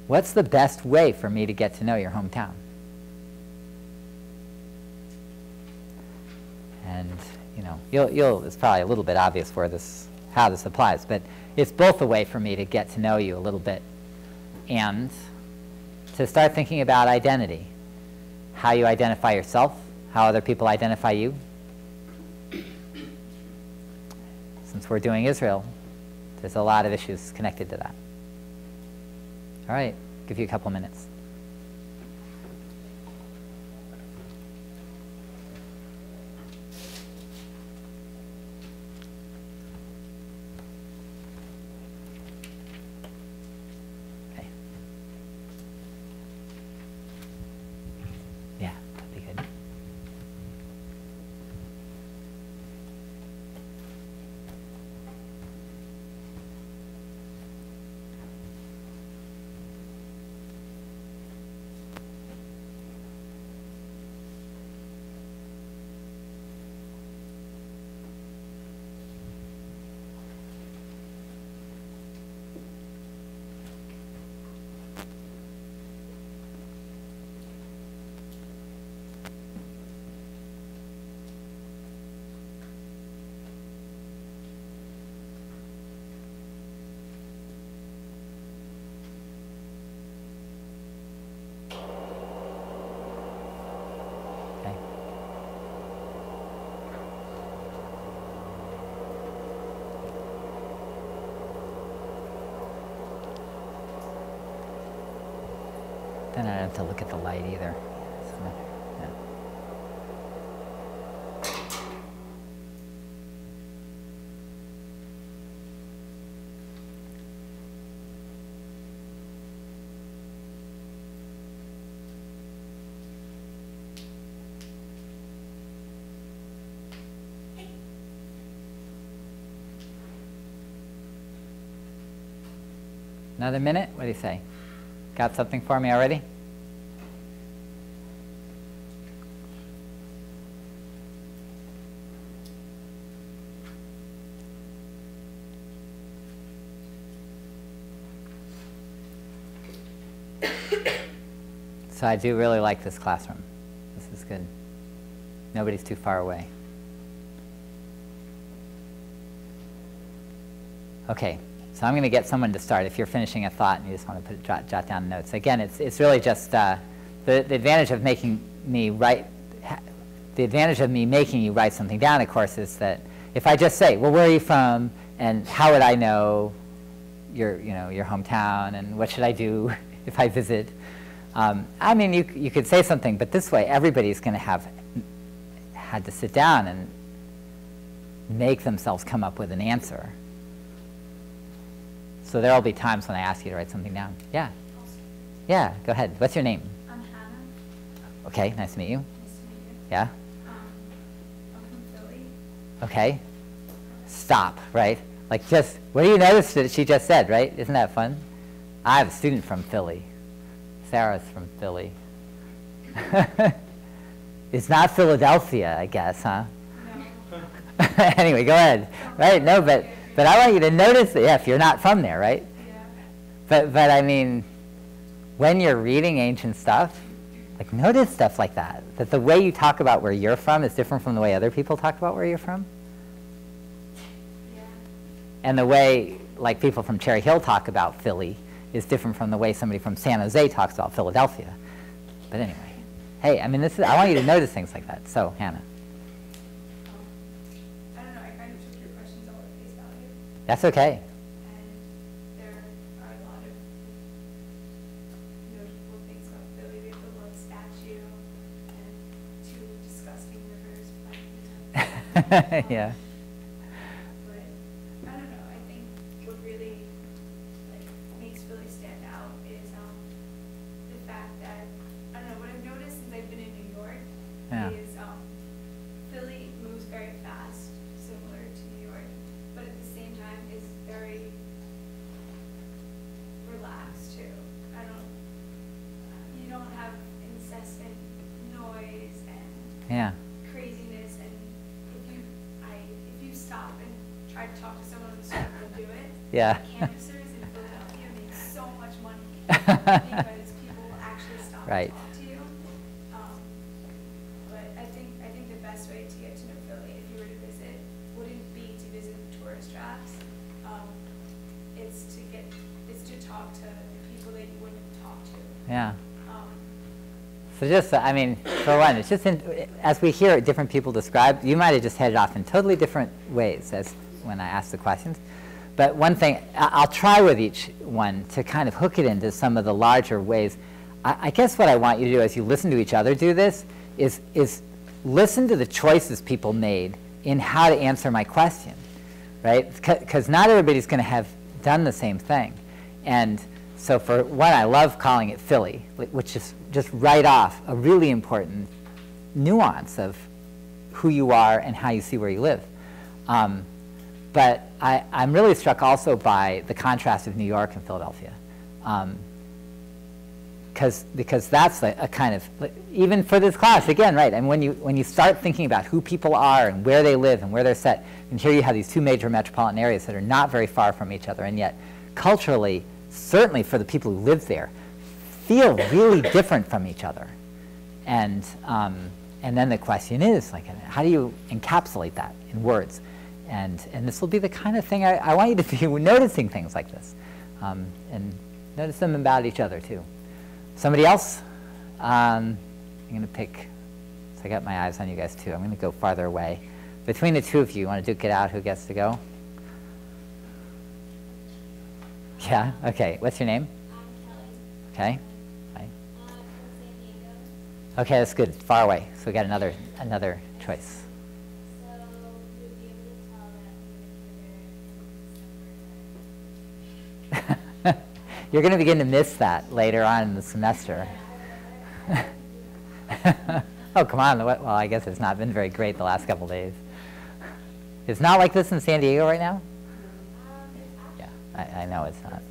What's the best way for me to get to know your hometown? And it's probably a little bit obvious how this applies, but it's both a way for me to get to know you a little bit and to start thinking about identity, how you identify yourself, how other people identify you. Since we're doing Israel, there's a lot of issues connected to that. All right, give you a couple minutes. Okay. Yeah, that'd be good. Then I don't have to look at the light either. So, yeah. Another minute? What do you say? Got something for me already? So I do really like this classroom. This is good. Nobody's too far away. Okay. So I'm going to get someone to start. If you're finishing a thought and you just want to jot down notes. Again, it's really just the advantage of making me write. The advantage of me making you write something down, of course, is that if I just say, well, where are you from, and how would I know your hometown, and what should I do if I visit? I mean, you could say something, but this way, everybody's going to have had to sit down and make themselves come up with an answer. So there will be times when I ask you to write something down. Yeah. Yeah, go ahead. What's your name? I'm Hannah. Okay, nice to meet you. Nice to meet you. Yeah? I'm from Philly. Okay. Stop, right? Like just, what do you notice that she just said, right? Isn't that fun? I have a student from Philly. Sarah's from Philly. It's not Philadelphia, I guess, huh? No. Anyway, go ahead. Right? No, but I want you to notice that, yeah, if you're not from there, right? Yeah. But I mean, when you're reading ancient stuff, like notice stuff like that. That the way you talk about where you're from is different from the way other people talk about where you're from. Yeah. And the way, like, people from Cherry Hill talk about Philly is different from the way somebody from San Jose talks about Philadelphia. But anyway, hey, I mean, I want you to notice things like that. So, Hannah. I don't know, I kind of took your questions all at face value. That's okay. And there are a lot of notable things about Philly. We have the Lord statue and two disgusting rivers playing. Yeah. But I don't know, I think what really makes Philly stand out is the fact that, I don't know, what I've noticed since I've been in New York Yeah. is Philly moves very fast, similar to New York, but at the same time is very relaxed too. You don't have incessant noise and Yeah. craziness, and if you stop and try to talk to someone on the street, they'll do it. Yeah. Canvassers in Philadelphia make so much money because people actually stop Right. and talk to you. But I think the best way to get to know Philly, if you were to visit, wouldn't be to visit the tourist traps. It's to talk to the people that you wouldn't talk to. Yeah. So just, I mean, for one, it's just, as we hear different people described, you might have just headed off in totally different ways as when I asked the questions. But one thing, I'll try with each one to kind of hook it into some of the larger ways. I guess what I want you to do as you listen to each other do this is listen to the choices people made in how to answer my question, right? Because not everybody's going to have done the same thing. And so for one, I love calling it Philly, which is just right off a really important nuance of who you are and how you see where you live. But I'm really struck also by the contrast of New York and Philadelphia. Because that's a kind of, even for this class, again, right, and when you start thinking about who people are and where they live and where they're set, and here you have these two major metropolitan areas that are not very far from each other, and yet culturally, certainly for the people who live there, feel really different from each other. And then the question is, like, how do you encapsulate that in words? And this will be the kind of thing I want you to be noticing things like this. And notice them about each other, too. Somebody else? I'm going to pick, so I got my eyes on you guys, too. I'm going to go farther away. Between the two of you want to duke it out? Who gets to go? Yeah? Okay. What's your name? I'm Kelly. Okay. Hi. Okay, that's good. It's far away. So we got another choice. So you'll be able to tell that you're in kindergarten. You're going to begin to miss that later on in the semester. Oh, come on. Well, I guess it's not been very great the last couple days. It's not like this in San Diego right now? Yeah, I know it's not.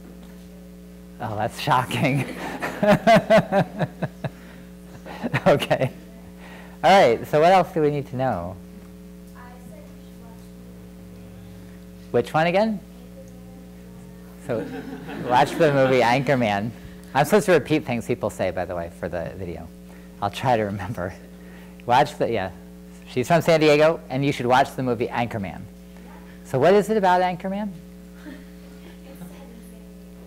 Oh, that's shocking. Okay. All right, so what else do we need to know? I said you should watch the Which one again? So watch the movie Anchorman. I'm supposed to repeat things people say, by the way, for the video. I'll try to remember. Watch the, yeah. She's from San Diego, and you should watch the movie Anchorman. So what is it about Anchorman?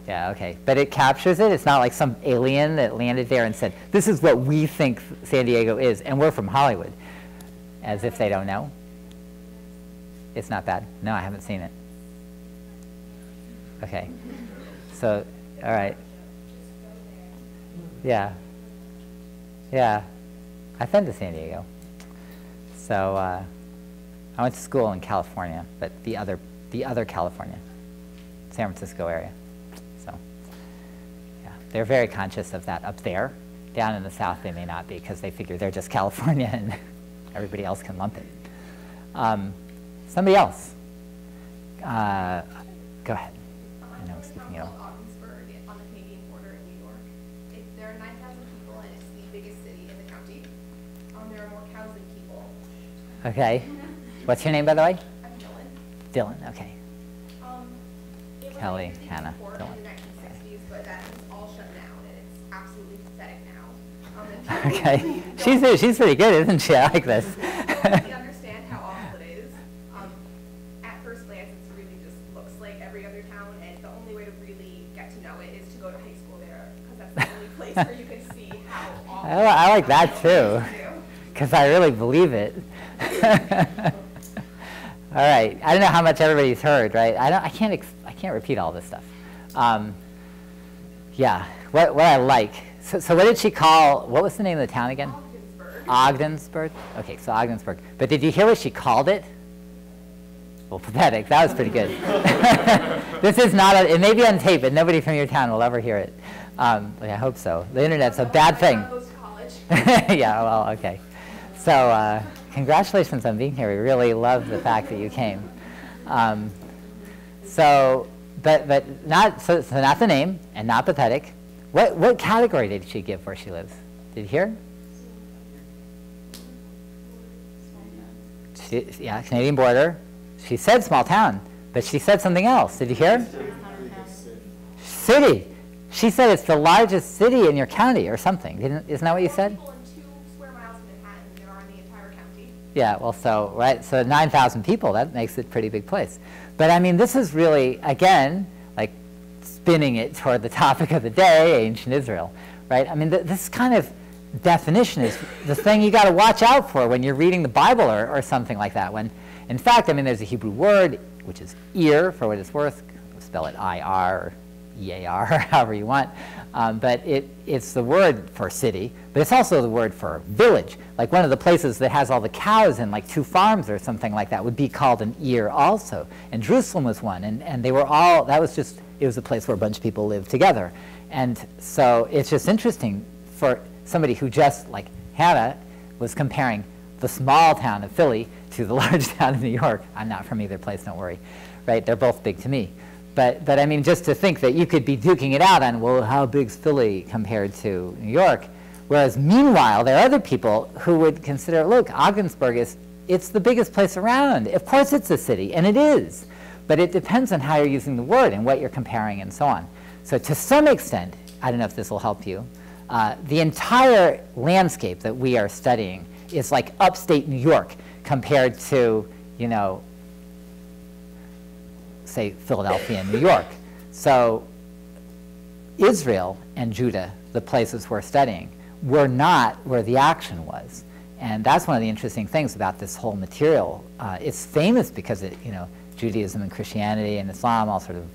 Yeah, okay. But it captures it. It's not like some alien that landed there and said, this is what we think San Diego is, and we're from Hollywood. As if they don't know. It's not bad. No, I haven't seen it. Okay. So, all right. Yeah. Yeah. I've been to San Diego. So I went to school in California, but the other California, San Francisco area. So yeah, they're very conscious of that up there. Down in the South, they may not be because they figure they're just California and everybody else can lump it. Somebody else. Go ahead. I know I'm speaking it. Ogdensburg on the Canadian border in New York. There are 9,000 people, and it's the biggest city in the county. There are more cows than people. Okay. What's your name, by the way? I'm Dylan. Dylan. Okay. It was Kelly, an interesting Hannah, port Dylan. in the 1960s, but that was all shut down, and it's absolutely pathetic now. Okay. She's pretty good, isn't she? I like this. We understand how awful it is. At first glance, it really just looks like every other town, and the only way to really get to know it is to go to high school there, because that's the only place where you can see how awful I like that too, because I really believe it. All right. I don't know how much everybody's heard, right? I can't repeat all this stuff. Yeah. What I like. So what did she call? What was the name of the town again? Ogdensburg. Ogdensburg. Okay, so Ogdensburg. But did you hear what she called it? Well, pathetic. That was pretty good. This is not. It may be on tape, but nobody from your town will ever hear it. I hope so. The internet's a bad thing. Goes to college. Yeah. Well. Okay. So congratulations on being here. We really love the fact that you came. But not so not the name and not pathetic. What category did she give where she lives? Did you hear? Yeah, Canadian border. She said small town, but she said something else. Did you hear? City. She said it's the largest city in your county or something. Isn't that what you said? People in 2 square miles of Manhattan there are in the entire county. Yeah, well, so 9,000 people, that makes it a pretty big place. But I mean, this is really, again, like spinning it toward the topic of the day, ancient Israel, right? I mean, this kind of definition is the thing you got to watch out for when you're reading the Bible or something like that. When, in fact, I mean, there's a Hebrew word, which is ear, for what it's worth. Spell it I-R or E-A-R, however you want. But it's the word for city, but it's also the word for village. Like one of the places that has all the cows in like 2 farms or something like that would be called an ear also. And Jerusalem was one. And they were all, it was a place where a bunch of people lived together. And so it's just interesting for somebody who just, like Hannah, was comparing the small town of Philly to the large town of New York. I'm not from either place, don't worry. Right? They're both big to me. But I mean, just to think that you could be duking it out on, well, how big's Philly compared to New York? Whereas meanwhile, there are other people who would consider, look, Ogdensburg it's the biggest place around. Of course it's a city, and it is. But it depends on how you're using the word and what you're comparing and so on. So to some extent, I don't know if this will help you, the entire landscape that we are studying is like upstate New York compared to, you know, say Philadelphia and New York. So Israel and Judah, the places we're studying, were not where the action was. And that's one of the interesting things about this whole material. It's famous because Judaism and Christianity and Islam all sort of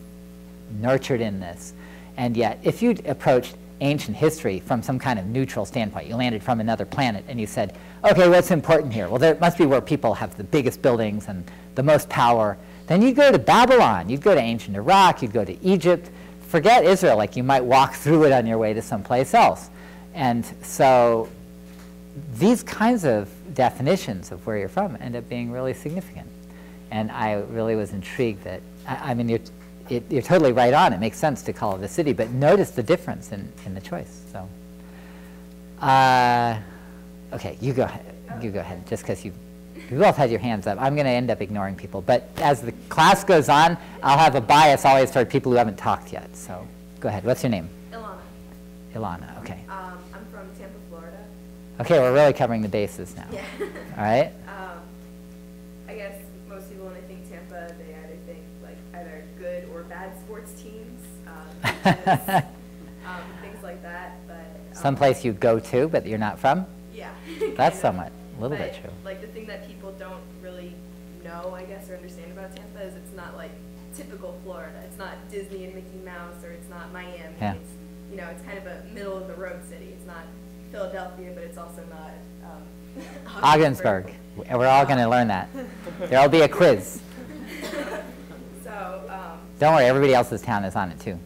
nurtured in this. And yet, if you approached ancient history from some kind of neutral standpoint. You landed from another planet and you said, okay, what's important here? Well, there must be where people have the biggest buildings and the most power. Then you'd go to Babylon, you'd go to ancient Iraq, you'd go to Egypt. Forget Israel, like you might walk through it on your way to someplace else. And so these kinds of definitions of where you're from end up being really significant. And I really was intrigued that, I mean, you're totally right on. It makes sense to call it a city, but notice the difference in the choice. So, okay, you go ahead. You go ahead, just because you both had your hands up. I'm going to end up ignoring people. But as the class goes on, I'll have a bias always toward people who haven't talked yet. So go ahead. What's your name? Ilana. Ilana, okay. I'm from Tampa, Florida. Okay, we're really covering the bases now. Yeah. All right? I guess most people, when they think Tampa, they either think like either good or bad sports teams, beaches, things like that. But Someplace you go to, but you're not from? yeah, That's kind of. somewhat, a little bit But, true. Like the thing that people don't really know, I guess, or understand about Tampa is it's not like typical Florida. It's not Disney and Mickey Mouse, or it's not Miami. Yeah. It's, you know, it's kind of a middle of the road city. It's not Philadelphia, but it's also not Ogdensburg. We're all going to learn that. There'll be a quiz. So Don't worry, everybody else's town is on it too.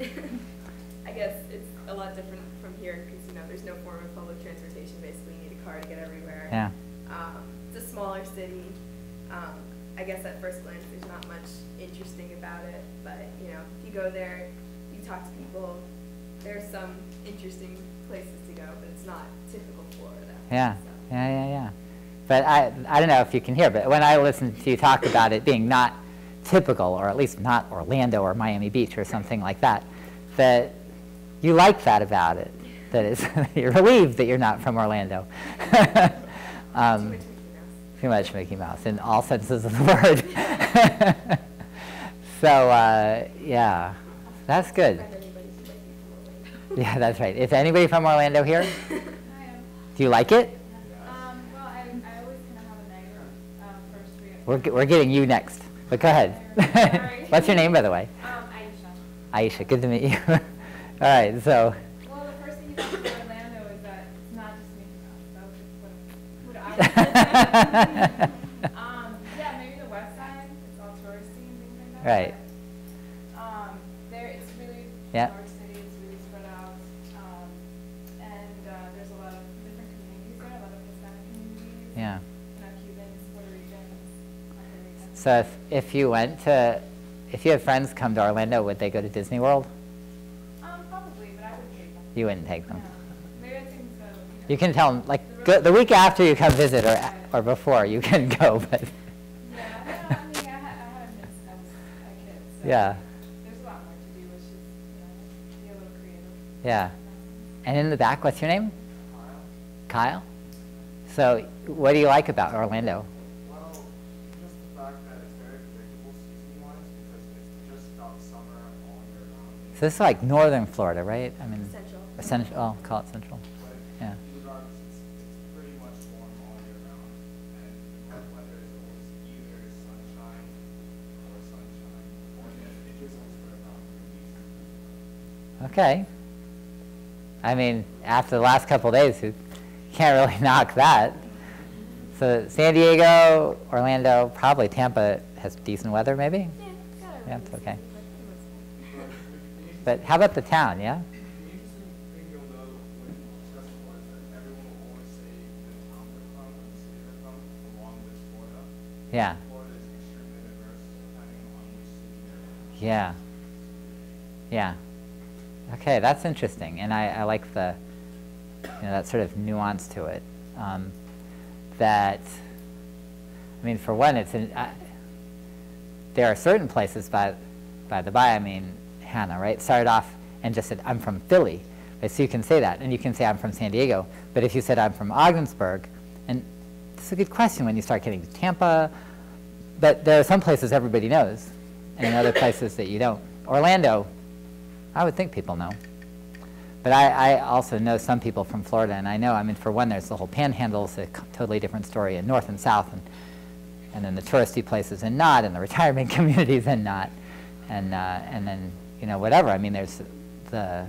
I guess it's a lot different from here because, you know, there's no form of public transportation. Basically, you need a car to get everywhere. Yeah. It's a smaller city. I guess at first glance, there's not much interesting about it. But, you know, if you go there, you talk to people, there's some interesting places to go, but it's not typical Florida. Yeah, So. yeah. But I don't know if you can hear, but when I listened to you talk about it being not typical, or at least not Orlando or Miami Beach or something like that, that you like that about it. That is, you're relieved that you're not from Orlando. Too much Mickey Mouse in all senses of the word. So, yeah, that's good. Friend anybody who might be from Orlando. Yeah, that's right. Is anybody from Orlando here? I am. Do you like it? Well, I always kind of have a negative first reaction. We're getting you next, but go ahead. Sorry. What's your name, by the way? Aisha. Aisha, good to meet you. All right, so, Well, the first thing you think about Orlando is that it's not just Mickey Mouse. That was what I yeah, maybe the west side, it's all touristy and things like that. Right. But, there, it's really Yeah. large city, it's really spread out. And there's a lot of different communities there, a lot of Hispanic communities. yeah. You know, Cubans, Puerto Ricans, Puerto Ricans. So if you went to, if you had friends come to Orlando, would they go to Disney World? Probably, but I wouldn't take them. You wouldn't take them. Yeah. Maybe I think so. You can tell them, like, the week after you come visit or before, you can go, but, Yeah, well, I mean, I had a miss as a kid, so. yeah, There's a lot more to do, which is, be a little creative. yeah. And in the back, what's your name? Kyle. So what do you like about Orlando? Well, just the fact that it's very predictable season-wise because it's just about summer all year round. So this is like northern Florida, right? I mean, Central. Central, oh, call it central. But Yeah. regardless, it's pretty much warm all year round. And the weather is always either sunshine or sunshine. Or it just goes for about 3 weeks. Okay. I mean, after the last couple of days, you can't really knock that. So San Diego, Orlando, probably Tampa has decent weather, maybe? Yeah, got Yeah, everything it's okay. but pretty much fine. But how about the town, yeah? The interesting thing you'll know when discussing Florida is that everyone will always say the town they're from and the city they're from, along with Florida. Yeah, Florida is extremely diverse depending on which city you're in. yeah, yeah. Okay, that's interesting, and I like the, that sort of nuance to it. That, I mean, for one, there are certain places, by the by, I mean, Hannah, right, started off and just said, I'm from Philly. Right? So you can say that, and you can say I'm from San Diego. But if you said I'm from Ogdensburg, and it's a good question when you start getting to Tampa, but there are some places everybody knows, and other places that you don't. Orlando, I would think people know. But I also know some people from Florida, and I know, I mean, for one, there's the whole Panhandle, it's a totally different story in North and South, and then the touristy places and not, and the retirement communities and not, and then, whatever. I mean, there's the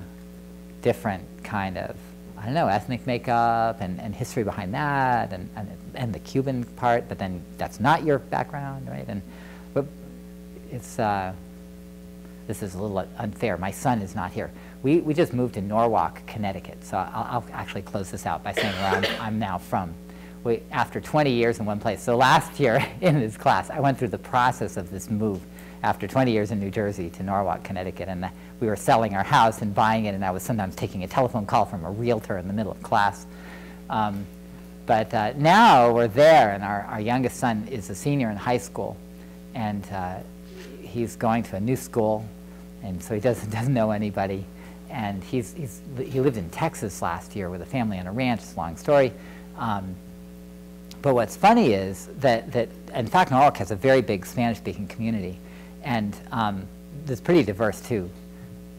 different kind of, I don't know, ethnic makeup and history behind that, and the Cuban part, but then that's not your background, right? But it's, this is a little unfair. My son is not here. We just moved to Norwalk, Connecticut, so I'll actually close this out by saying where I'm now from. After 20 years in one place. So last year in this class, I went through the process of this move after 20 years in New Jersey to Norwalk, Connecticut, and we were selling our house and buying it, and I was sometimes taking a telephone call from a realtor in the middle of class. But now we're there, and our youngest son is a senior in high school, and he's going to a new school, and so he doesn't know anybody. And he lived in Texas last year with a family on a ranch. It's a long story. But what's funny is that in fact, Norwalk has a very big Spanish-speaking community, and it's pretty diverse too.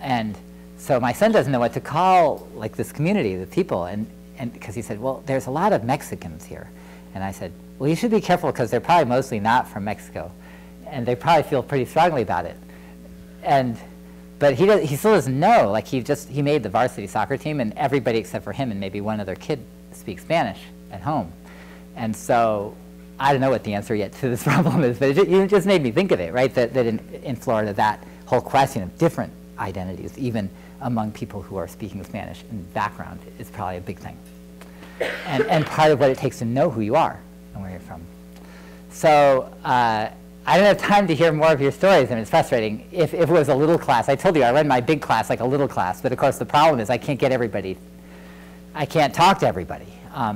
And so my son doesn't know what to call like this community, the people, and because he said, well, there's a lot of Mexicans here. And I said, well, you should be careful because they're probably mostly not from Mexico, and they probably feel pretty strongly about it. But he still doesn't know. Like he made the varsity soccer team, and everybody except for him and maybe one other kid speaks Spanish at home. And so I don't know what the answer yet to this problem is, but it just made me think of it, right? That in Florida, that whole question of different identities, even among people who are speaking Spanish in background, is probably a big thing. And part of what it takes to know who you are and where you're from. So I don't have time to hear more of your stories, and it's frustrating. If it was a little class, I told you I run my big class like a little class, but of course the problem is I can't talk to everybody.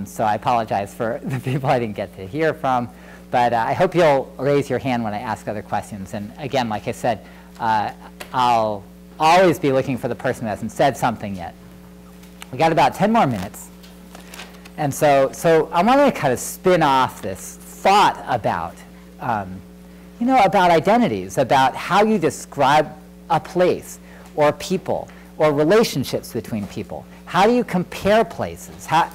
So I apologize for the people I didn't get to hear from, but I hope you'll raise your hand when I ask other questions. And again, like I said, I'll always be looking for the person who hasn't said something yet. We got about 10 more minutes. And so I want to kind of spin off this thought about, about identities, about how you describe a place or people or relationships between people. How do you compare places? How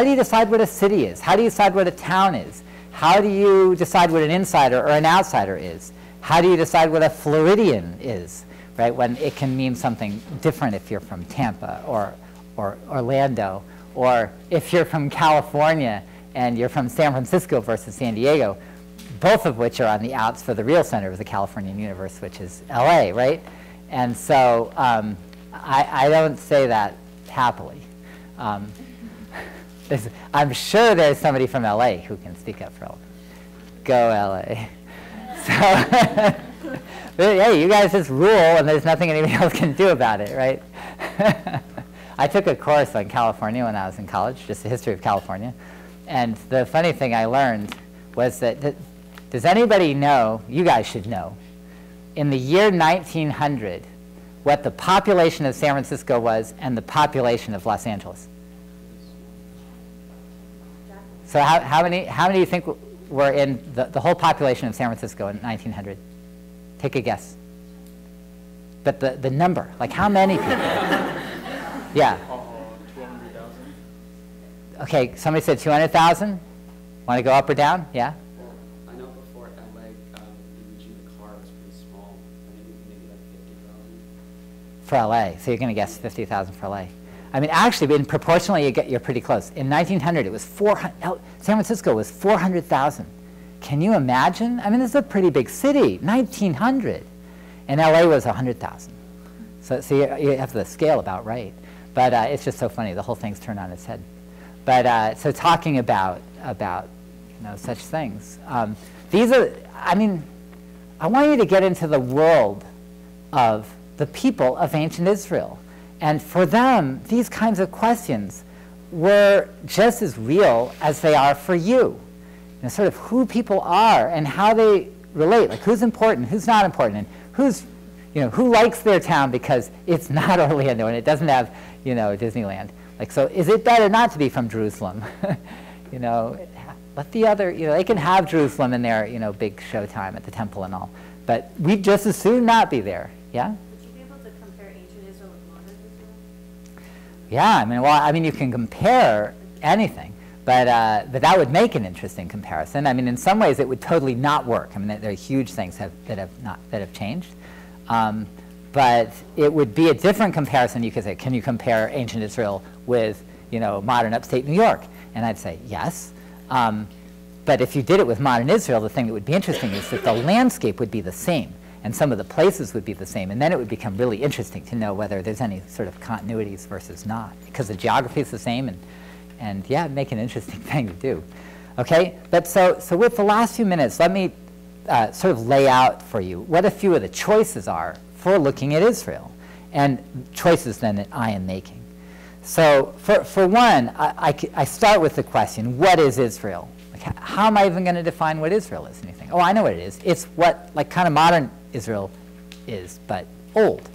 do you decide what a city is? How do you decide what a town is? How do you decide what an insider or an outsider is? How do you decide what a Floridian is, right? When it can mean something different if you're from Tampa or Orlando, or if you're from California and you're from San Francisco versus San Diego, both of which are on the outs for the real center of the Californian universe, which is LA, right? And so I don't say that happily. I'm sure there's somebody from LA who can speak up for LA. Go LA. So, hey, you guys just rule, and there's nothing anybody else can do about it, right? I took a course on California when I was in college, just the history of California. And the funny thing I learned was that, does anybody know, you guys should know, in the year 1900, what the population of San Francisco was and the population of Los Angeles? So how many do you think were in the whole population of San Francisco in 1900? Take a guess. But the number, like how many people? Yeah. 200,000. Okay, somebody said 200,000. Want to go up or down? Yeah? I know before LA, the region of the car was pretty small. I think maybe like 50,000. For LA, so you're going to guess 50,000 for LA. I mean, actually, proportionally, you're pretty close. In 1900, it was San Francisco was 400,000. Can you imagine? I mean, this is a pretty big city, 1900. And LA was 100,000. So you have the scale about right. But it's just so funny. The whole thing's turned on its head. But so talking about such things. These are, I mean, I want you to get into the world of the people of ancient Israel. And for them, these kinds of questions were just as real as they are for you. Sort of who people are and how they relate, like who's important, who's not important, and who's, who likes their town because it's not Orlando and it doesn't have, Disneyland. Like, so is it better not to be from Jerusalem? Let the other, they can have Jerusalem in their, big show time at the temple and all, but we'd just as soon not be there. Yeah? Yeah, I mean, you can compare anything, but that would make an interesting comparison. I mean, in some ways, it would totally not work. I mean, there are huge things that have changed, but it would be a different comparison. You could say, can you compare ancient Israel with, modern upstate New York? And I'd say, yes. But if you did it with modern Israel, the thing that would be interesting is that the landscape would be the same, and some of the places would be the same, and then it would become really interesting to know whether there's any sort of continuities versus not, because the geography is the same, and yeah, it'd make an interesting thing to do. Okay, but so with the last few minutes, let me sort of lay out for you what a few of the choices are for looking at Israel, and choices then that I am making. So for one, I start with the question, what is Israel? Like, how am I even going to define what Israel is? And you think, oh, I know what it is. It's what kind of modern Israel is, but old,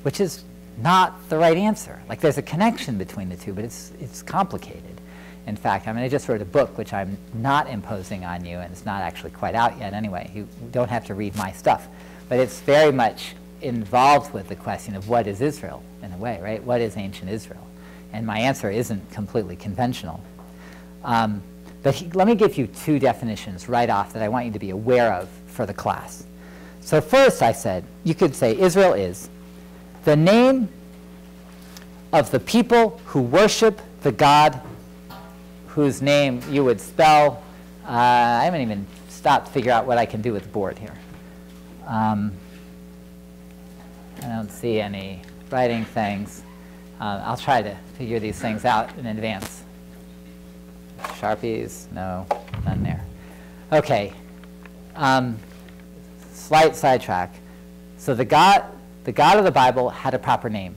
which is not the right answer. Like, there's a connection between the two, but it's complicated. In fact, I just wrote a book, which I'm not imposing on you, and it's not actually quite out yet anyway. You don't have to read my stuff. But it's very much involved with the question of what is Israel, in a way, right? What is ancient Israel? And my answer isn't completely conventional. But let me give you two definitions right off that I want you to be aware of for the class. So first, I said, you could say Israel is the name of the people who worship the God whose name you would spell. I haven't even stopped to figure out what I can do with the board here. I don't see any writing things. I'll try to figure these things out in advance. Sharpies? No, none there. Okay. Slight sidetrack. So the God of the Bible had a proper name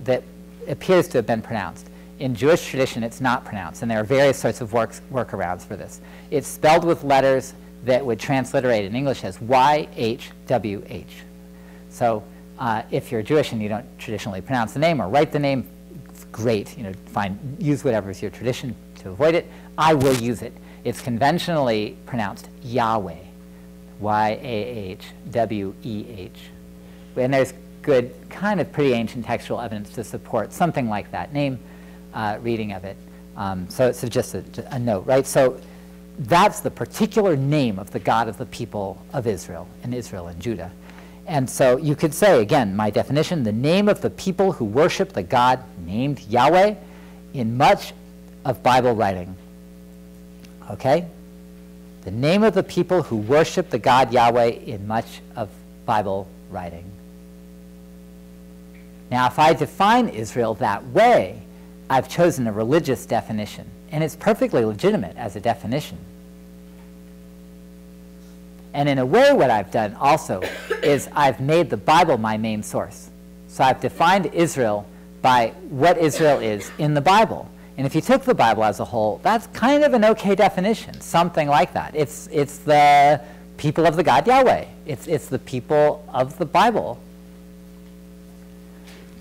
that appears to have been pronounced. In Jewish tradition, it's not pronounced, and there are various sorts of workarounds for this. It's spelled with letters that would transliterate in English as YHWH. So if you're Jewish and you don't traditionally pronounce the name or write the name, great. Use whatever is your tradition to avoid it. I will use it. It's conventionally pronounced Yahweh, Y-A-H-W-E-H. And there's good, kind of pretty ancient textual evidence to support something like that name reading of it. So it's just a note, right? So that's the particular name of the God of the people of Israel and Judah. And so you could say, again, my definition, the name of the people who worship the God named Yahweh in much of Bible writing. Okay? The name of the people who worship the God Yahweh in much of Bible writing. Now, if I define Israel that way, I've chosen a religious definition, and it's perfectly legitimate as a definition. And in a way, what I've done also is I've made the Bible my main source. So I've defined Israel by what Israel is in the Bible. And if you took the Bible as a whole, that's kind of an okay definition, something like that. It's the people of the God Yahweh. It's the people of the Bible.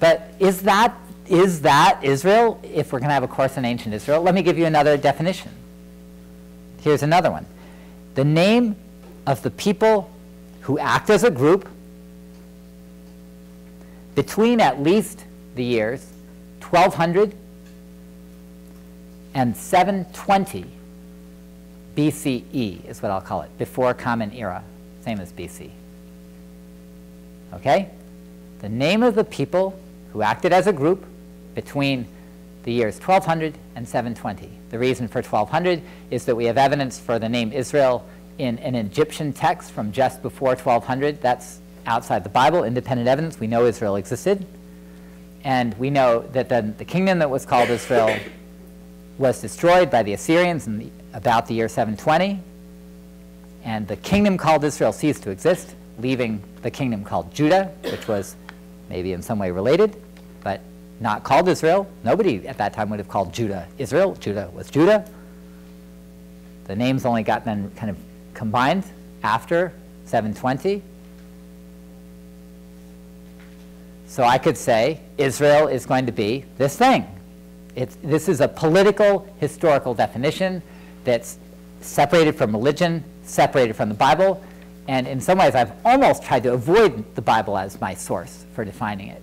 But is that Israel, if we're going to have a course in ancient Israel? Let me give you another definition. Here's another one. The name of the people who act as a group between at least the years 1200 and 720 BCE is what I'll call it, before Common Era, same as BC. Okay? The name of the people who acted as a group between the years 1200 and 720. The reason for 1200 is that we have evidence for the name Israel in an Egyptian text from just before 1200. That's outside the Bible, independent evidence. We know Israel existed. And we know that then the kingdom that was called Israel was destroyed by the Assyrians in about the year 720. And the kingdom called Israel ceased to exist, leaving the kingdom called Judah, which was maybe in some way related, but not called Israel. Nobody at that time would have called Judah Israel. Judah was Judah. The names only got then kind of combined after 720. So I could say Israel is going to be this thing. This is a political, historical definition that's separated from religion, separated from the Bible, and in some ways I've almost tried to avoid the Bible as my source for defining it.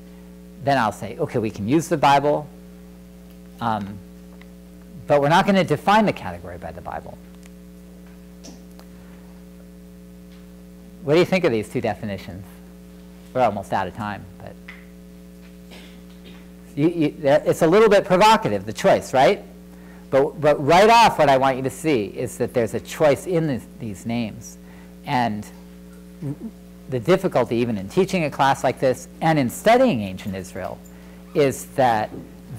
Then I'll say, okay, we can use the Bible, but we're not going to define the category by the Bible. What do you think of these two definitions? We're almost out of time, but it's a little bit provocative, the choice, right? But right off, what I want you to see is that there's a choice in these names. And the difficulty, even in teaching a class like this and in studying ancient Israel, is that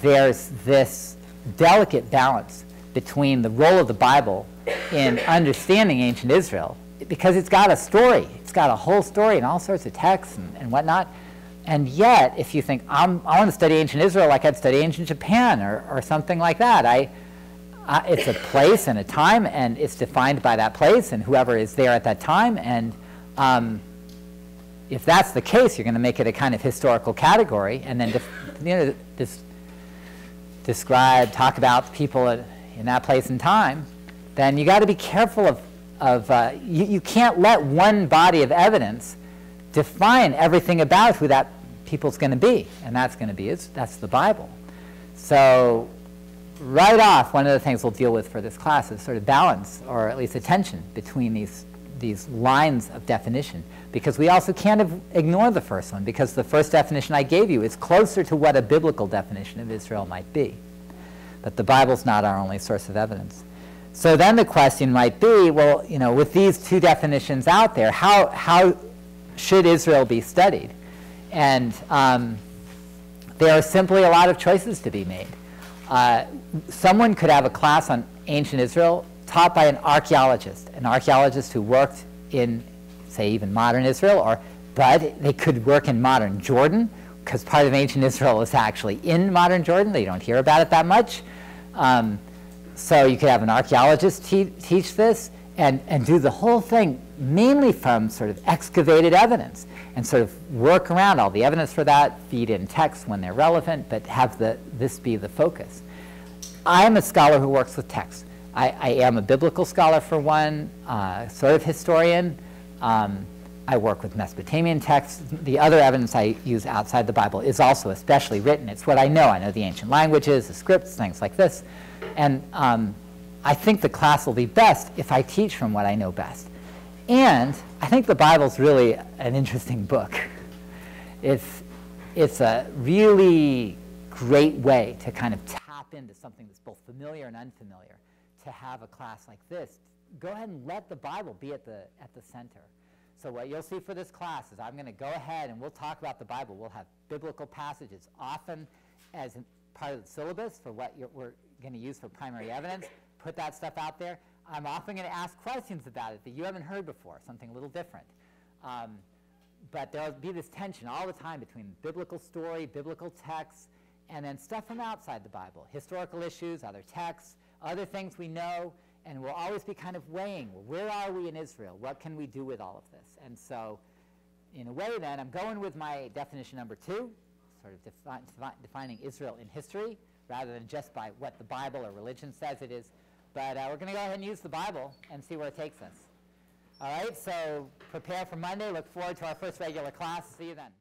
there's this delicate balance between the role of the Bible in understanding ancient Israel, because it's got a story. It's got a whole story and all sorts of texts and whatnot. And yet, if you think, I want to study ancient Israel like I'd study ancient Japan or something like that, it's a place and a time, and it's defined by that place and whoever is there at that time. And if that's the case, you're going to make it a kind of historical category, and then describe, talk about the people in that place and time. Then you got to be careful you can't let one body of evidence define everything about who that people's going to be, and that's the Bible. So right off, one of the things we'll deal with for this class is sort of balance, or at least a tension between these lines of definition, because we also can't ignore the first one, because the first definition I gave you is closer to what a biblical definition of Israel might be. But the Bible's not our only source of evidence. So then the question might be, well, with these two definitions out there, how should Israel be studied? And there are simply a lot of choices to be made. Someone could have a class on ancient Israel taught by an archaeologist who worked in, say, even modern Israel, but they could work in modern Jordan, because part of ancient Israel is actually in modern Jordan. They don't hear about it that much. So you could have an archaeologist teach this and do the whole thing mainly from sort of excavated evidence, and sort of work around all the evidence for that, feed in texts when they're relevant, but have this be the focus. I am a scholar who works with texts. I am a biblical scholar, for one, sort of historian. I work with Mesopotamian texts. The other evidence I use outside the Bible is also especially written. It's what I know. I know the ancient languages, the scripts, things like this. And I think the class will be best if I teach from what I know best. And I think the Bible's really an interesting book. It's a really great way to kind of tap into something that's both familiar and unfamiliar. To have a class like this, go ahead and let the Bible be at the center. So what you'll see for this class is I'm going to go ahead and we'll talk about the Bible. We'll have biblical passages often as part of the syllabus for what we're going to use for primary evidence. Put that stuff out there. I'm often going to ask questions about it that you haven't heard before, something a little different. But there'll be this tension all the time between biblical story, biblical texts, and then stuff from outside the Bible, historical issues, other texts, other things we know, and we'll always be kind of weighing, well, where are we in Israel? What can we do with all of this? And so, in a way then, I'm going with my definition number 2, sort of defining Israel in history, rather than just by what the Bible or religion says it is. But we're going to go ahead and use the Bible and see where it takes us. All right, so prepare for Monday. Look forward to our first regular class. See you then.